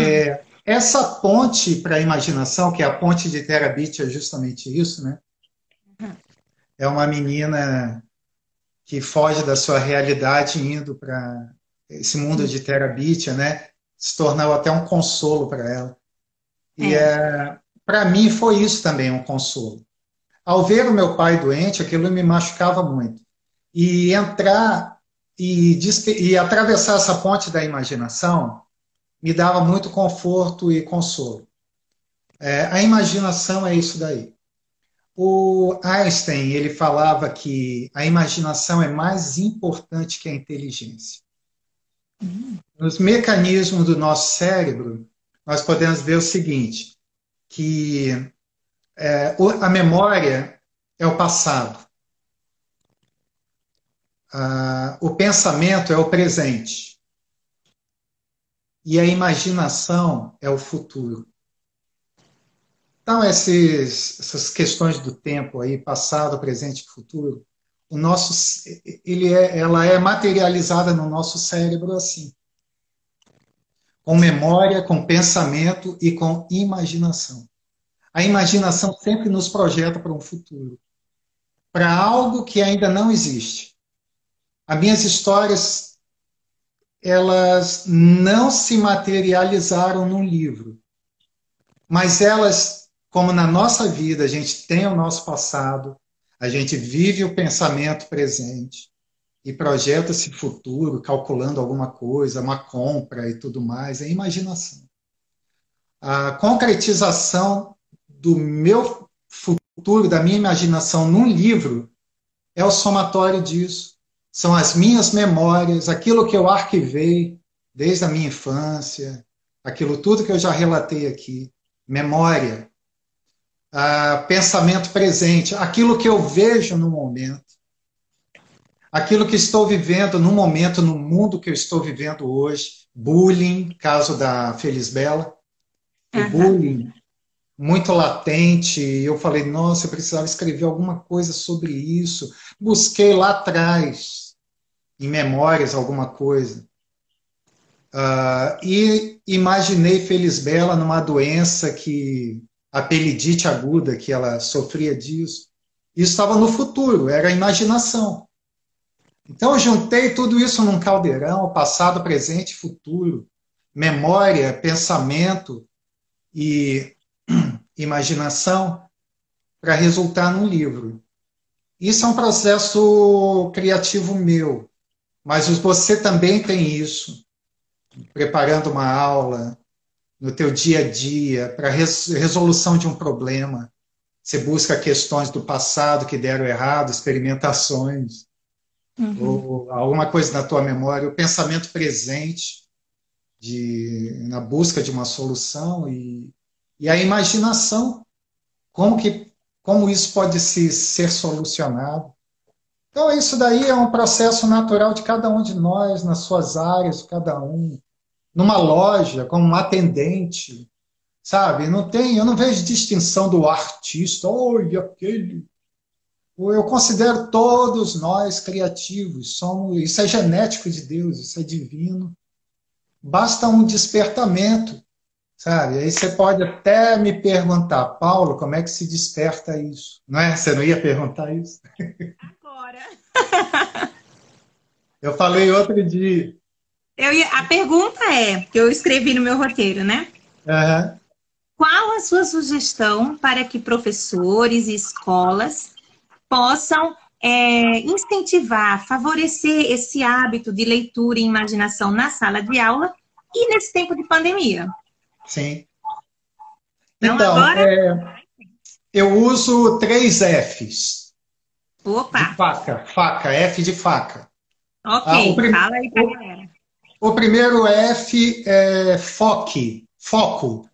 [SPEAKER 1] Essa ponte para a imaginação, que é a ponte de Terabit, é justamente isso, né? É uma menina que foge da sua realidade indo para esse mundo de Terabithia, né? Se tornou até um consolo para ela. E
[SPEAKER 2] é.
[SPEAKER 1] para mim foi isso também um consolo. Ao ver o meu pai doente, aquilo me machucava muito. E entrar e atravessar essa ponte da imaginação me dava muito conforto e consolo. A imaginação é isso daí. O Einstein, ele falava que a imaginação é mais importante que a inteligência. Nos mecanismos do nosso cérebro, nós podemos ver o seguinte, que a memória é o passado, o pensamento é o presente e a imaginação é o futuro. Então, essas questões do tempo aí, passado, presente e futuro, ela é materializada no nosso cérebro assim, com memória, com pensamento e com imaginação. A imaginação sempre nos projeta para um futuro, para algo que ainda não existe. As minhas histórias, elas não se materializaram num livro, mas elas, como na nossa vida, a gente tem o nosso passado, a gente vive o pensamento presente e projeta esse futuro, calculando alguma coisa, uma compra e tudo mais, é imaginação. A concretização do meu futuro, da minha imaginação num livro, é o somatório disso. São as minhas memórias, aquilo que eu arquivei desde a minha infância, aquilo tudo que eu já relatei aqui. Memória, pensamento presente, aquilo que eu vejo no momento, aquilo que estou vivendo no momento, no mundo que eu estou vivendo hoje. Bullying, caso da Feliz Bela, o
[SPEAKER 2] Aham.
[SPEAKER 1] bullying muito latente. Eu falei, nossa, eu precisava escrever alguma coisa sobre isso. Busquei lá atrás, em memórias, alguma coisa. E imaginei Feliz Bela numa doença que, a apelidite aguda, que ela sofria disso. Isso estava no futuro, era a imaginação. Então, eu juntei tudo isso num caldeirão, passado, presente e futuro, memória, pensamento e imaginação, para resultar num livro. Isso é um processo criativo meu, mas você também tem isso, preparando uma aula, no teu dia a dia, para resolução de um problema. Você busca questões do passado que deram errado, experimentações,
[SPEAKER 2] Uhum.
[SPEAKER 1] ou alguma coisa na tua memória, o pensamento presente na busca de uma solução e a imaginação, como isso pode ser solucionado. Então, isso daí é um processo natural de cada um de nós, nas suas áreas, de cada um. Numa loja, como um atendente, sabe? Não tem, eu não vejo distinção do artista, oi, aquele. Eu considero todos nós criativos, isso é genético de Deus, isso é divino. Basta um despertamento, sabe? Aí você pode até me perguntar, Paulo, como é que se desperta isso? Não é? Você não ia perguntar isso?
[SPEAKER 2] Agora.
[SPEAKER 1] Eu falei outro dia.
[SPEAKER 2] A pergunta é, que eu escrevi no meu roteiro, né?
[SPEAKER 1] Aham.
[SPEAKER 2] Qual a sua sugestão para que professores e escolas possam incentivar, favorecer esse hábito de leitura e imaginação na sala de aula e nesse tempo de pandemia?
[SPEAKER 1] Sim.
[SPEAKER 2] Então,
[SPEAKER 1] Então,
[SPEAKER 2] agora,
[SPEAKER 1] eu uso 3 Fs de
[SPEAKER 2] opa,
[SPEAKER 1] faca, F de faca. Ah,
[SPEAKER 2] ok, fala aí pra galera.
[SPEAKER 1] o primeiro F é foco,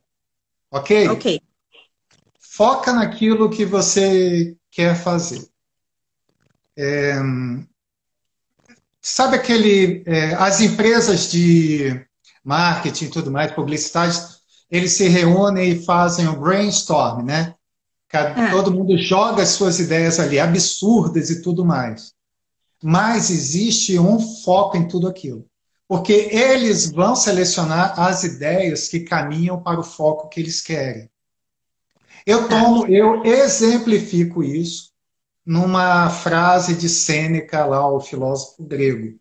[SPEAKER 1] ok?
[SPEAKER 2] Ok,
[SPEAKER 1] Foca naquilo que você quer fazer. Sabe as empresas de marketing e tudo mais, publicidade, eles se reúnem e fazem o brainstorm, né?
[SPEAKER 2] ah,
[SPEAKER 1] Todo mundo joga as suas ideias ali, absurdas e tudo mais. Mas existe um foco em tudo aquilo. Porque eles vão selecionar as ideias que caminham para o foco que eles querem.
[SPEAKER 2] tá,
[SPEAKER 1] Eu exemplifico isso numa frase de Sêneca, lá, o filósofo grego.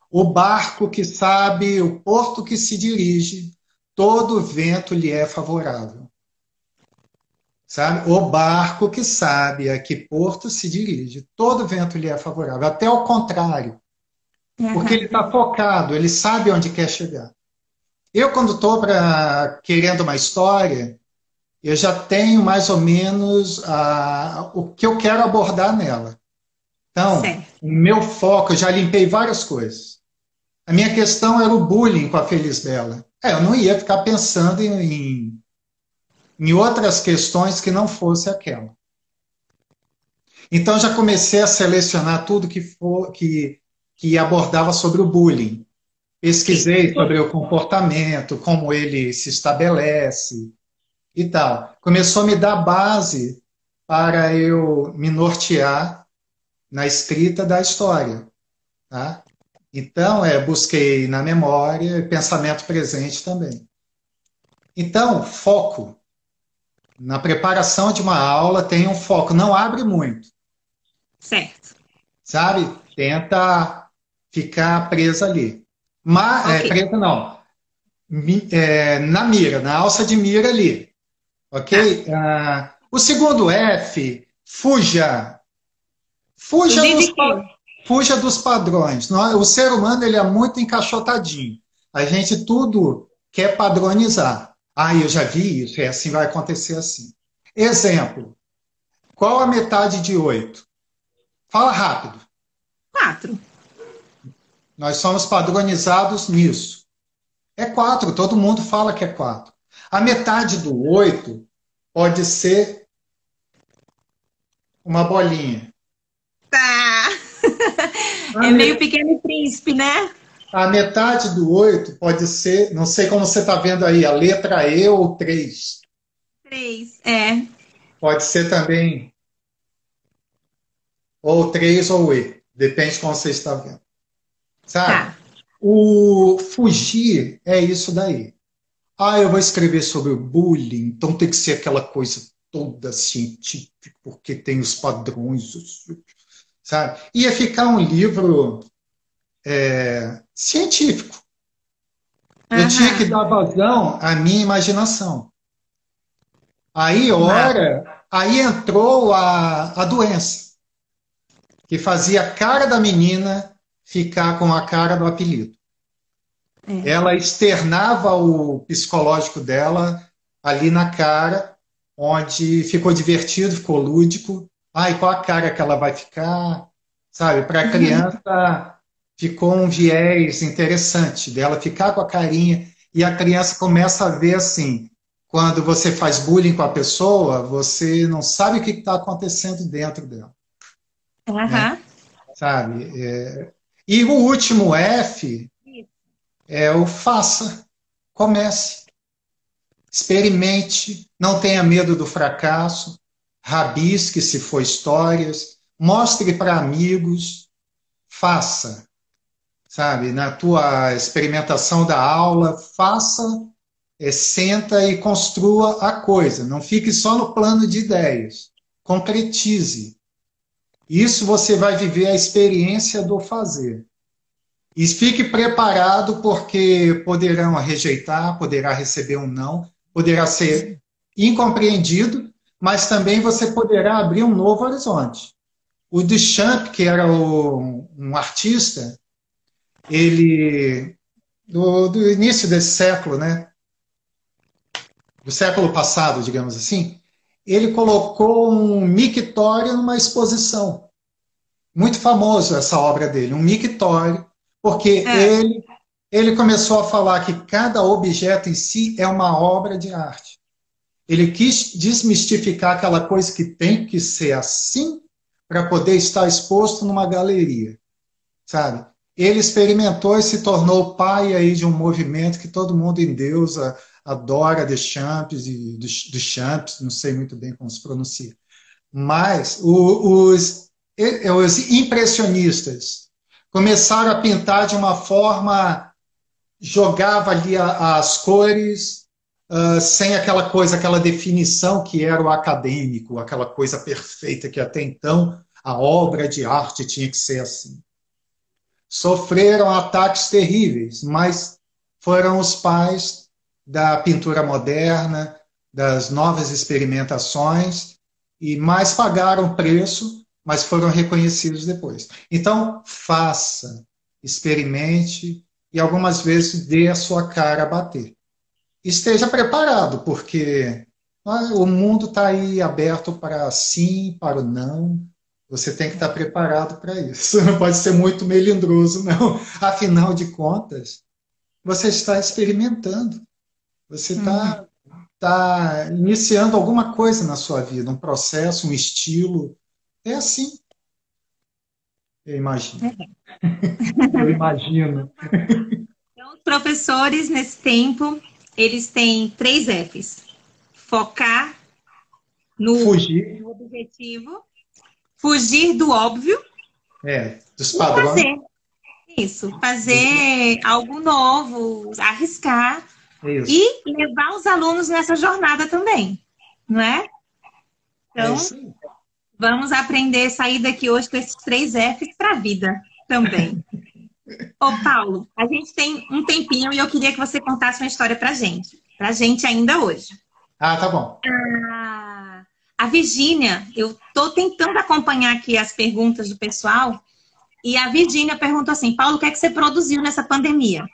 [SPEAKER 1] O barco que sabe o porto que se dirige, todo vento lhe é favorável. Sabe? O barco que sabe a que porto se dirige, todo vento lhe é favorável. Até o contrário, porque ele
[SPEAKER 2] aham,
[SPEAKER 1] está focado, ele sabe onde quer chegar. Eu, quando estou querendo uma história, eu já tenho mais ou menos o que eu quero abordar nela. Então,
[SPEAKER 2] certo.
[SPEAKER 1] o meu foco, eu já limpei várias coisas. A minha questão era o bullying com a Feliz Bela. Eu não ia ficar pensando em outras questões que não fosse aquela. Então, já comecei a selecionar tudo que abordava sobre o bullying. Pesquisei sobre o comportamento, como ele se estabelece e tal. Começou a me dar base para eu me nortear na escrita da história. Tá? Então, busquei na memória, pensamento presente também. Então, foco. Na preparação de uma aula, tem um foco. Não abre muito,
[SPEAKER 2] Certo,
[SPEAKER 1] sabe? Tenta ficar presa ali. Mas,
[SPEAKER 2] ok.
[SPEAKER 1] presa não. Na mira, na alça de mira ali.
[SPEAKER 2] Tá.
[SPEAKER 1] Ok? O segundo F, fuja. Fuja
[SPEAKER 2] Fugir
[SPEAKER 1] dos,
[SPEAKER 2] de quê?
[SPEAKER 1] pa- fuja dos padrões. O ser humano ele é muito encaixotadinho. A gente tudo quer padronizar. Eu já vi isso, assim vai acontecer assim. Exemplo, qual a metade de 8? Fala rápido.
[SPEAKER 2] 4.
[SPEAKER 1] Nós somos padronizados nisso. É 4, todo mundo fala que é 4. A metade do 8 pode ser uma bolinha.
[SPEAKER 2] Tá.
[SPEAKER 1] A,
[SPEAKER 2] É meio
[SPEAKER 1] me-
[SPEAKER 2] Pequeno Príncipe, né?
[SPEAKER 1] a metade do 8 pode ser, não sei como você está vendo aí, a letra E ou 3.
[SPEAKER 2] 3. É.
[SPEAKER 1] Pode ser também ou 3 ou E. Depende de como você está vendo. Sabe?
[SPEAKER 2] Tá.
[SPEAKER 1] O fugir é isso daí. Eu vou escrever sobre o bullying, então tem que ser aquela coisa toda científica, porque tem os padrões, sabe? Ia ficar um livro científico. Eu tinha que
[SPEAKER 2] Aham.
[SPEAKER 1] dar vazão à minha imaginação.
[SPEAKER 2] Massa.
[SPEAKER 1] Aí entrou a doença, que fazia a cara da menina ficar com a cara do apelido.
[SPEAKER 2] É.
[SPEAKER 1] Ela externava o psicológico dela ali na cara, onde ficou divertido, ficou lúdico. Ai, qual a cara que ela vai ficar? Sabe, para a criança ficou um viés interessante dela ficar com a carinha e a criança começa a ver assim, quando você faz bullying com a pessoa, você não sabe o que está acontecendo dentro dela, né?
[SPEAKER 2] Aham.
[SPEAKER 1] Sabe? E o último F é o faça, comece, experimente, não tenha medo do fracasso, rabisque se for histórias, mostre para amigos, faça, sabe? Na tua experimentação da aula, faça, senta e construa a coisa, não fique só no plano de ideias, concretize. Isso você vai viver a experiência do fazer. E fique preparado, porque poderão rejeitar, poderá receber um não, poderá ser incompreendido, mas também você poderá abrir um novo horizonte. O Duchamp, que era um artista, ele, do início desse século, né, do século passado, digamos assim, ele colocou um mictório numa exposição. Muito famoso essa obra dele, um mictório, porque
[SPEAKER 2] É.
[SPEAKER 1] ele começou a falar que cada objeto em si é uma obra de arte. Ele quis desmistificar aquela coisa que tem que ser assim para poder estar exposto numa galeria, sabe? Ele experimentou e se tornou pai aí de um movimento que todo mundo em Deus adora, Deschamps e Duchamp, não sei muito bem como se pronuncia. Mas os impressionistas começaram a pintar de uma forma, jogava ali as cores, sem aquela coisa, aquela definição que era o acadêmico, aquela coisa perfeita que até então a obra de arte tinha que ser assim. Sofreram ataques terríveis, mas foram os pais da pintura moderna, das novas experimentações, e mais pagaram preço, mas foram reconhecidos depois. Então, faça, experimente e algumas vezes dê a sua cara a bater. Esteja preparado, porque o mundo está aí aberto para sim, para o não. Você tem que estar preparado para isso. Não pode ser muito melindroso, não. Afinal de contas, você está experimentando. Você
[SPEAKER 2] Uhum.
[SPEAKER 1] está iniciando alguma coisa na sua vida, um processo, um estilo. É assim, eu imagino. Eu imagino.
[SPEAKER 2] Então, os professores, nesse tempo, eles têm 3 Fs. Focar no
[SPEAKER 1] Fugir,
[SPEAKER 2] objetivo, fugir do óbvio
[SPEAKER 1] dos
[SPEAKER 2] e
[SPEAKER 1] padrões.
[SPEAKER 2] fazer isso. Fazer algo novo, arriscar
[SPEAKER 1] É isso.
[SPEAKER 2] e levar os alunos nessa jornada também, não é?
[SPEAKER 1] É
[SPEAKER 2] Então,
[SPEAKER 1] isso aí.
[SPEAKER 2] vamos aprender a sair daqui hoje com esses 3 Fs para a vida também. Ô, Paulo, a gente tem um tempinho e eu queria que você contasse uma história pra gente ainda hoje.
[SPEAKER 1] Ah, tá bom.
[SPEAKER 2] A Virgínia, eu tô tentando acompanhar aqui as perguntas do pessoal, e a Virgínia perguntou assim: Paulo, o que é que você produziu nessa pandemia?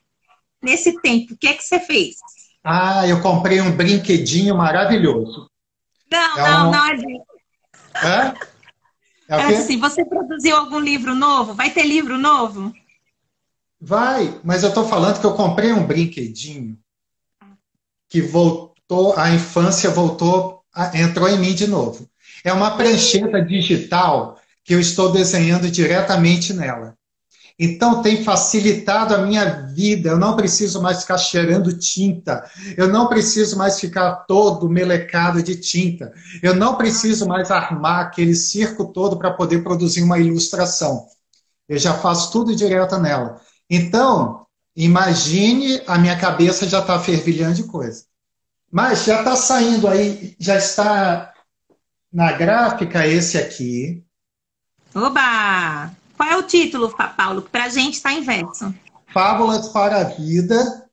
[SPEAKER 2] Nesse tempo, o que é que você fez?
[SPEAKER 1] Ah, eu comprei um brinquedinho maravilhoso.
[SPEAKER 2] Não,
[SPEAKER 1] É
[SPEAKER 2] não,
[SPEAKER 1] um.
[SPEAKER 2] não é disso.
[SPEAKER 1] Hã? É o
[SPEAKER 2] Ela disse
[SPEAKER 1] quê?
[SPEAKER 2] assim: você produziu algum livro novo? Vai ter livro novo?
[SPEAKER 1] Vai, mas eu estou falando que eu comprei um brinquedinho que voltou, a infância voltou, entrou em mim de novo. É uma prancheta digital que eu estou desenhando diretamente nela. Então tem facilitado a minha vida. Eu não preciso mais ficar cheirando tinta. Eu não preciso mais ficar todo melecado de tinta. Eu não preciso mais armar aquele circo todo para poder produzir uma ilustração. Eu já faço tudo direto nela. Então, imagine, a minha cabeça já está fervilhando de coisa. Mas já está saindo aí, já está na gráfica esse aqui.
[SPEAKER 2] Oba! Qual é o título, Paulo? Para a gente está em verso.
[SPEAKER 1] Fábulas para a Vida,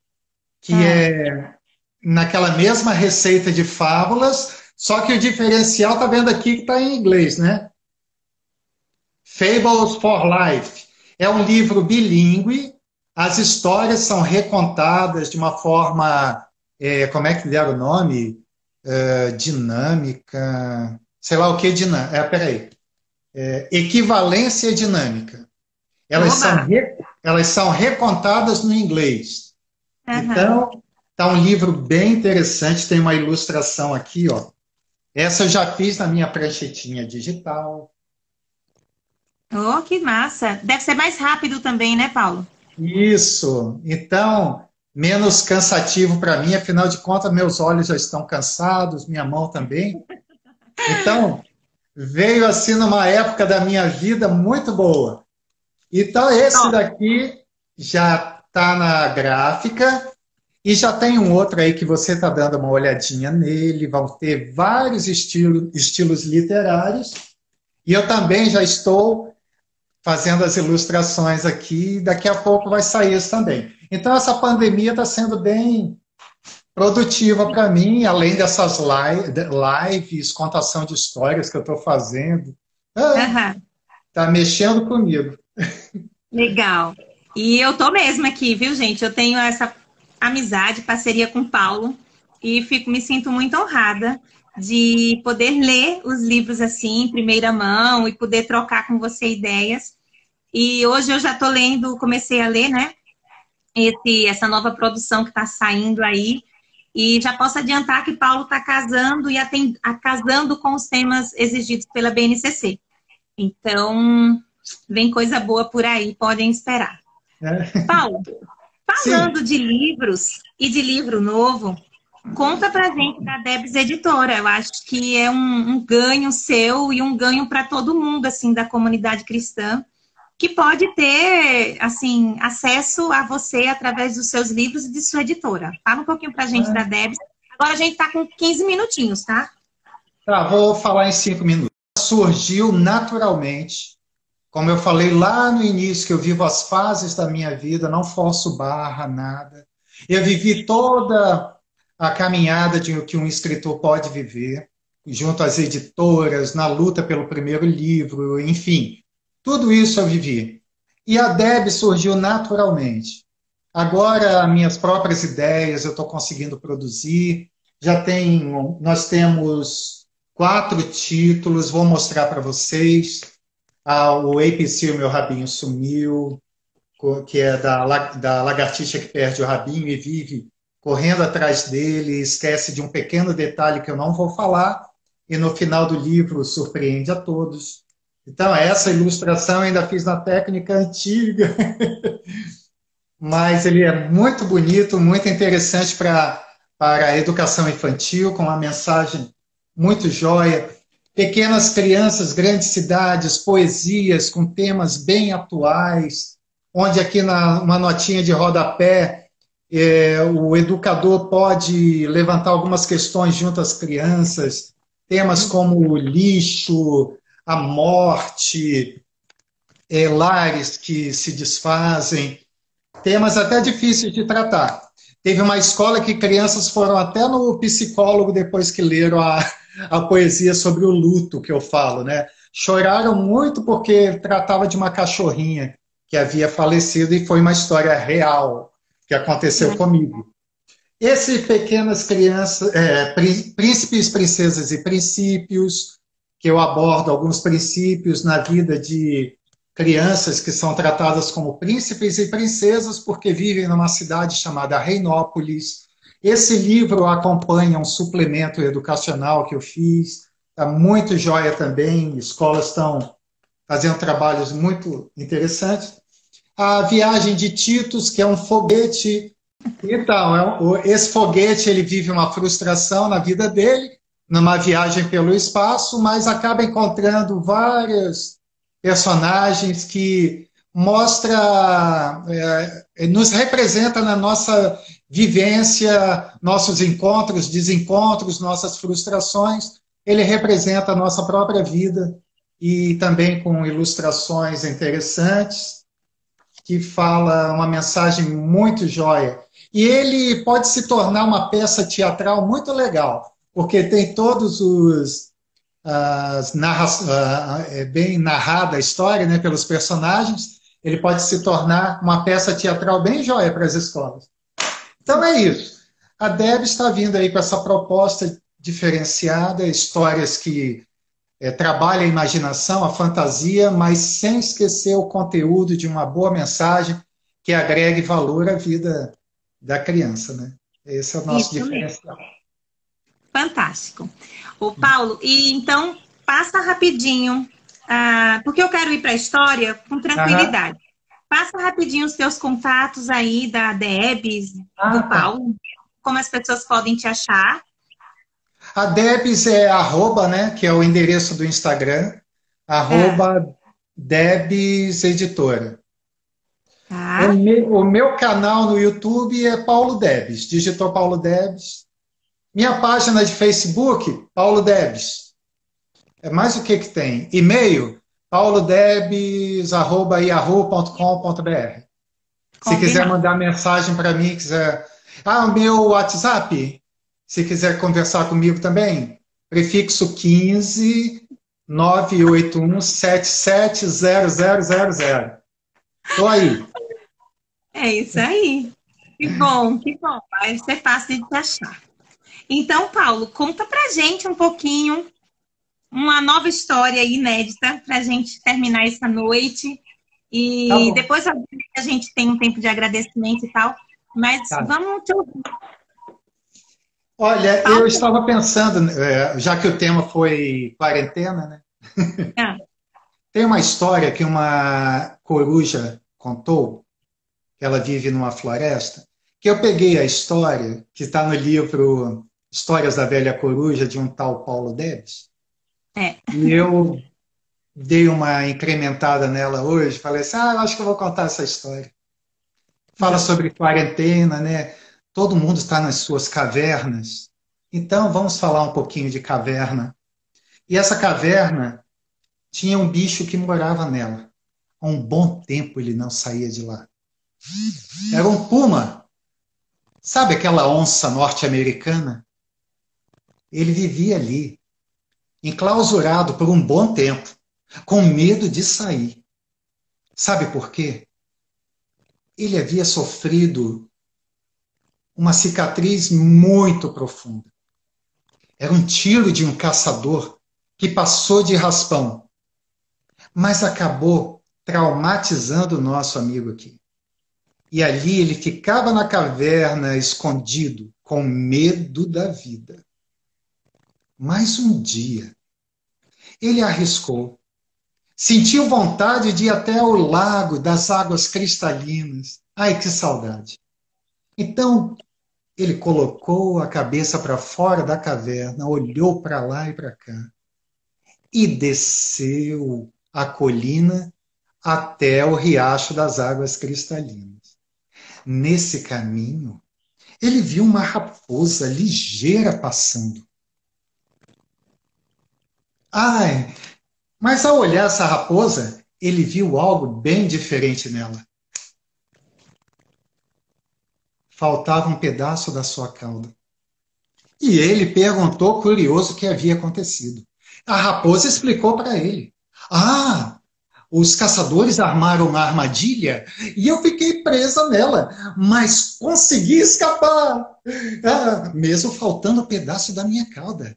[SPEAKER 1] que é naquela mesma receita de fábulas, só que o diferencial, tá vendo aqui que está em inglês, né? Fables for Life. É um livro bilíngue, as histórias são recontadas de uma forma, como é que deram o nome? Dinâmica, sei lá o que dinâmica. Peraí. Equivalência dinâmica. Elas são recontadas no inglês. Então, tá um livro bem interessante, tem uma ilustração aqui, ó. Essa eu já fiz na minha pranchetinha digital.
[SPEAKER 2] Oh, que massa! Deve ser mais rápido também, né, Paulo?
[SPEAKER 1] Isso. Então, menos cansativo para mim, afinal de contas, meus olhos já estão cansados, minha mão também. Então, veio assim numa época da minha vida muito boa. Então, esse daqui já está na gráfica e já tem um outro aí que você está dando uma olhadinha nele. Vão ter vários estilos literários. E eu também já estou fazendo as ilustrações aqui. Daqui a pouco vai sair isso também. Então, essa pandemia está sendo bem produtiva para mim, além dessas lives, contação de histórias que eu estou fazendo. Está mexendo comigo.
[SPEAKER 2] Legal. E eu tô mesmo aqui, viu, gente? Eu tenho essa amizade, parceria com o Paulo, e me sinto muito honrada de poder ler os livros assim, em primeira mão, e poder trocar com você ideias. E hoje eu já tô lendo, comecei a ler, né? Essa nova produção que está saindo aí. E já posso adiantar que Paulo está casando e casando com os temas exigidos pela BNCC. Então, vem coisa boa por aí, podem esperar. Paulo, falando de livros e de livro novo, conta pra gente da Debs Editora. Eu acho que é um ganho seu e um ganho para todo mundo, assim, da comunidade cristã, que pode ter, assim, acesso a você através dos seus livros e de sua editora. Fala um pouquinho pra gente da Debs. Agora a gente tá com 15 minutinhos, tá?
[SPEAKER 1] Tá, vou falar em 5 minutos. Surgiu naturalmente, como eu falei lá no início, que eu vivo as fases da minha vida, não forço barra, nada. Eu vivi toda a caminhada de que um escritor pode viver, junto às editoras, na luta pelo primeiro livro, enfim. Tudo isso eu vivi. E a Deb surgiu naturalmente. Agora, minhas próprias ideias eu estou conseguindo produzir. Nós temos 4 títulos, vou mostrar para vocês. O APC, o meu rabinho sumiu, que é da lagartixa que perde o rabinho e vive correndo atrás dele, esquece de um pequeno detalhe que eu não vou falar, e no final do livro surpreende a todos. Então, essa ilustração eu ainda fiz na técnica antiga, mas ele é muito bonito, muito interessante para a educação infantil, com uma mensagem muito joia. Pequenas crianças, grandes cidades, poesias com temas bem atuais, onde aqui uma notinha de rodapé, o educador pode levantar algumas questões junto às crianças, temas como o lixo, a morte, lares que se desfazem, temas até difíceis de tratar. Teve uma escola que crianças foram até no psicólogo depois que leram a poesia sobre o luto, que eu falo, né? Choraram muito porque tratava de uma cachorrinha que havia falecido e foi uma história real que aconteceu comigo. Esse Pequenas Crianças, Príncipes, Princesas e Princípios, que eu abordo alguns princípios na vida de crianças que são tratadas como príncipes e princesas porque vivem numa cidade chamada Reinópolis. Esse livro acompanha um suplemento educacional que eu fiz, está muito joia também, escolas estão fazendo trabalhos muito interessantes. A Viagem de Titus, que é um foguete. Então, esse foguete ele vive uma frustração na vida dele, numa viagem pelo espaço, mas acaba encontrando vários personagens que nos representa na nossa vivência, nossos encontros, desencontros, nossas frustrações. Ele representa a nossa própria vida e também com ilustrações interessantes, que fala uma mensagem muito jóia. E ele pode se tornar uma peça teatral muito legal, porque tem todos os é bem narrada a história, né, pelos personagens. Ele pode se tornar uma peça teatral bem jóia para as escolas. Então é isso. A Deb está vindo aí com essa proposta diferenciada, histórias que trabalham a imaginação, a fantasia, mas sem esquecer o conteúdo de uma boa mensagem que agregue valor à vida da criança, né? Esse é o nosso
[SPEAKER 2] Isso
[SPEAKER 1] diferencial.
[SPEAKER 2] mesmo. Fantástico. Ô, Paulo, e então passa rapidinho, porque eu quero ir para a história com tranquilidade. Passa rapidinho os teus contatos aí da Debs, do Paulo, como as pessoas podem te achar.
[SPEAKER 1] A Debs é arroba, né, que é o endereço do Instagram, arroba Debs Editora.
[SPEAKER 2] Tá.
[SPEAKER 1] O meu canal no YouTube é Paulo Debs, digitou Paulo Debs. Minha página de Facebook, Paulo Debs. É mais o que tem? E-mail, paulodebs@yahoo.com.br. Se quiser mandar mensagem para mim, quiser... o meu WhatsApp, se quiser conversar comigo também, prefixo 15 981 770000. Estou aí.
[SPEAKER 2] É isso aí. Que bom, que bom. Vai ser fácil de te achar. Então, Paulo, conta pra gente um pouquinho, uma nova história inédita pra gente terminar essa noite. E depois a gente tem um tempo de agradecimento e tal, mas vamos te ouvir.
[SPEAKER 1] Olha, Paulo, eu estava pensando, já que o tema foi quarentena, né? Tem uma história que uma coruja contou, que ela vive numa floresta, que eu peguei a história, que está no livro Histórias da Velha Coruja, de um tal Paulo Debs. E eu dei uma incrementada nela hoje, falei assim, eu acho que eu vou contar essa história. Fala sobre quarentena, né? Todo mundo está nas suas cavernas. Então, vamos falar um pouquinho de caverna. E essa caverna tinha um bicho que morava nela. Há um bom tempo ele não saía de lá. Era um puma. Sabe aquela onça norte-americana? Ele vivia ali, enclausurado por um bom tempo, com medo de sair. Sabe por quê? Ele havia sofrido uma cicatriz muito profunda. Era um tiro de um caçador que passou de raspão, mas acabou traumatizando o nosso amigo aqui. E ali ele ficava na caverna, escondido, com medo da vida. Mas um dia, ele arriscou. Sentiu vontade de ir até o lago das águas cristalinas. Ai, que saudade! Então, ele colocou a cabeça para fora da caverna, olhou para lá e para cá, e desceu a colina até o riacho das águas cristalinas. Nesse caminho, ele viu uma raposa ligeira passando. Mas ao olhar essa raposa, ele viu algo bem diferente nela. Faltava um pedaço da sua cauda. E ele perguntou, curioso, o que havia acontecido. A raposa explicou para ele. Os caçadores armaram uma armadilha e eu fiquei presa nela, mas consegui escapar, mesmo faltando um pedaço da minha cauda.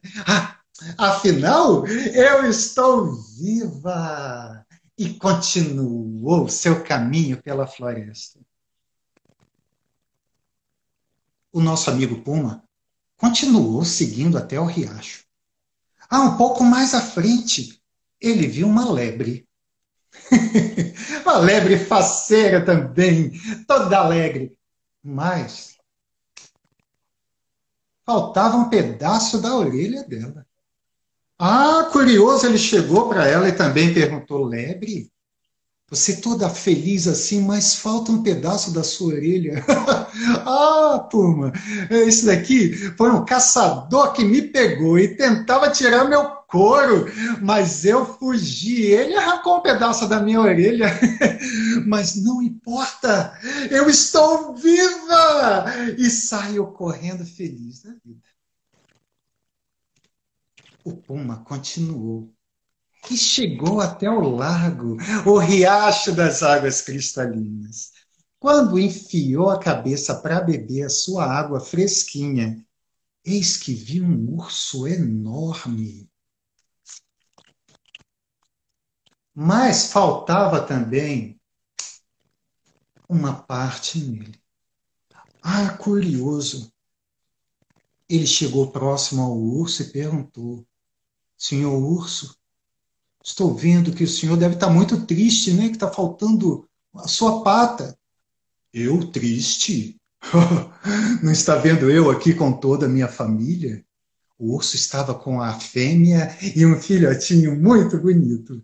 [SPEAKER 1] Afinal, eu estou viva! E continuou seu caminho pela floresta. O nosso amigo Puma continuou seguindo até o riacho. Um pouco mais à frente, ele viu uma lebre. Uma lebre faceira também, toda alegre. Mas faltava um pedaço da orelha dela. Curioso, ele chegou para ela e também perguntou, lebre, você toda feliz assim, mas falta um pedaço da sua orelha. Puma, esse daqui foi um caçador que me pegou e tentava tirar meu couro, mas eu fugi. Ele arrancou um pedaço da minha orelha, mas não importa, eu estou viva! E saio correndo feliz da vida. O puma continuou e chegou até o lago, o riacho das águas cristalinas. Quando enfiou a cabeça para beber a sua água fresquinha, eis que viu um urso enorme. Mas faltava também uma parte nele. Ah, curioso. Ele chegou próximo ao urso e perguntou: Senhor urso, estou vendo que o senhor deve estar muito triste, né? Que está faltando a sua pata. Eu triste? Não está vendo eu aqui com toda a minha família? O urso estava com a fêmea e um filhotinho muito bonito.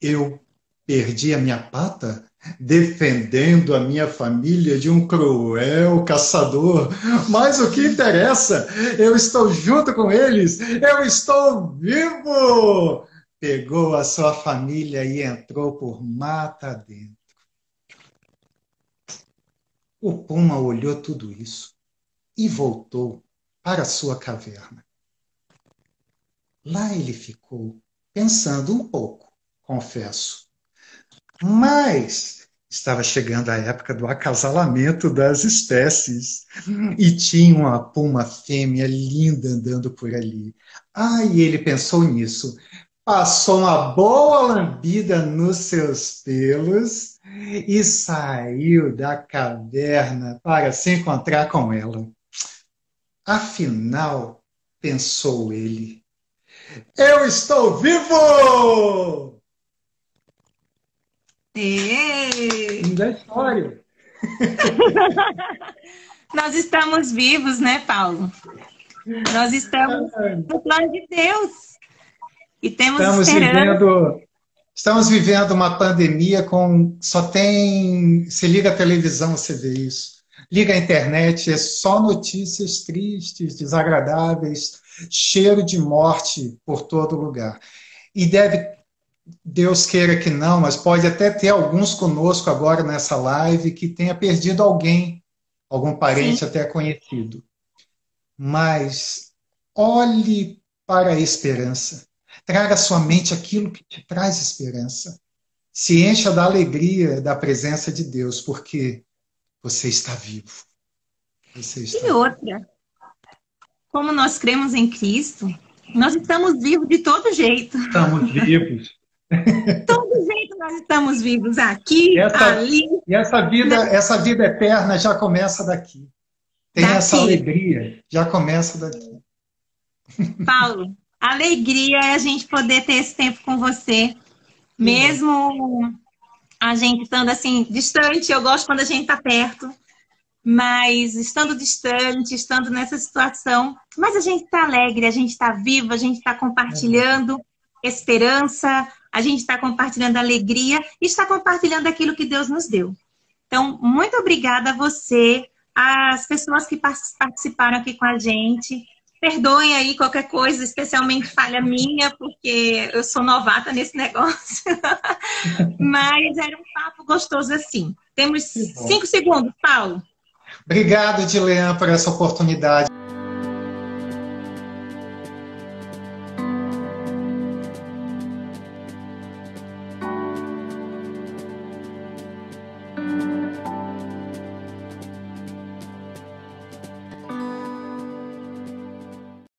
[SPEAKER 1] Eu perdi a minha pata defendendo a minha família de um cruel caçador. Mas o que interessa? Eu estou junto com eles. Eu estou vivo! Pegou a sua família e entrou por mata dentro. O puma olhou tudo isso e voltou para a sua caverna. Lá ele ficou pensando um pouco, confesso. Mas estava chegando a época do acasalamento das espécies e tinha uma puma fêmea linda andando por ali. E ele pensou nisso. Passou uma boa lambida nos seus pelos e saiu da caverna para se encontrar com ela. Afinal, pensou ele, eu estou vivo! Linda história.
[SPEAKER 2] Nós estamos vivos, né, Paulo? Nós estamos no plano de Deus. E temos esperança.
[SPEAKER 1] Estamos vivendo uma pandemia com... Você liga a televisão, você vê isso. Liga a internet, é só notícias tristes, desagradáveis, cheiro de morte por todo lugar. E Deus queira que não, mas pode até ter alguns conosco agora nessa live que tenha perdido alguém, algum parente Sim. até conhecido. Mas olhe para a esperança. Traga à sua mente aquilo que te traz esperança. Se encha da alegria da presença de Deus, porque você está vivo.
[SPEAKER 2] E outra, como nós cremos em Cristo, nós estamos vivos de todo jeito.
[SPEAKER 1] Estamos vivos.
[SPEAKER 2] Todo jeito nós estamos vivos, aqui, ali.
[SPEAKER 1] E essa vida eterna já começa daqui. Tem essa alegria, já começa daqui.
[SPEAKER 2] Paulo, a alegria é a gente poder ter esse tempo com você, mesmo a gente estando assim, distante. Eu gosto quando a gente está perto, mas estando distante, estando nessa situação, mas a gente está alegre, a gente está vivo, a gente está compartilhando esperança, a gente está compartilhando alegria e está compartilhando aquilo que Deus nos deu. Então, muito obrigada a você, às pessoas que participaram aqui com a gente. Perdoem aí qualquer coisa, especialmente falha minha, porque eu sou novata nesse negócio. Mas era um papo gostoso assim. Temos 5 segundos, Paulo.
[SPEAKER 1] Obrigado, Dilean, por essa oportunidade.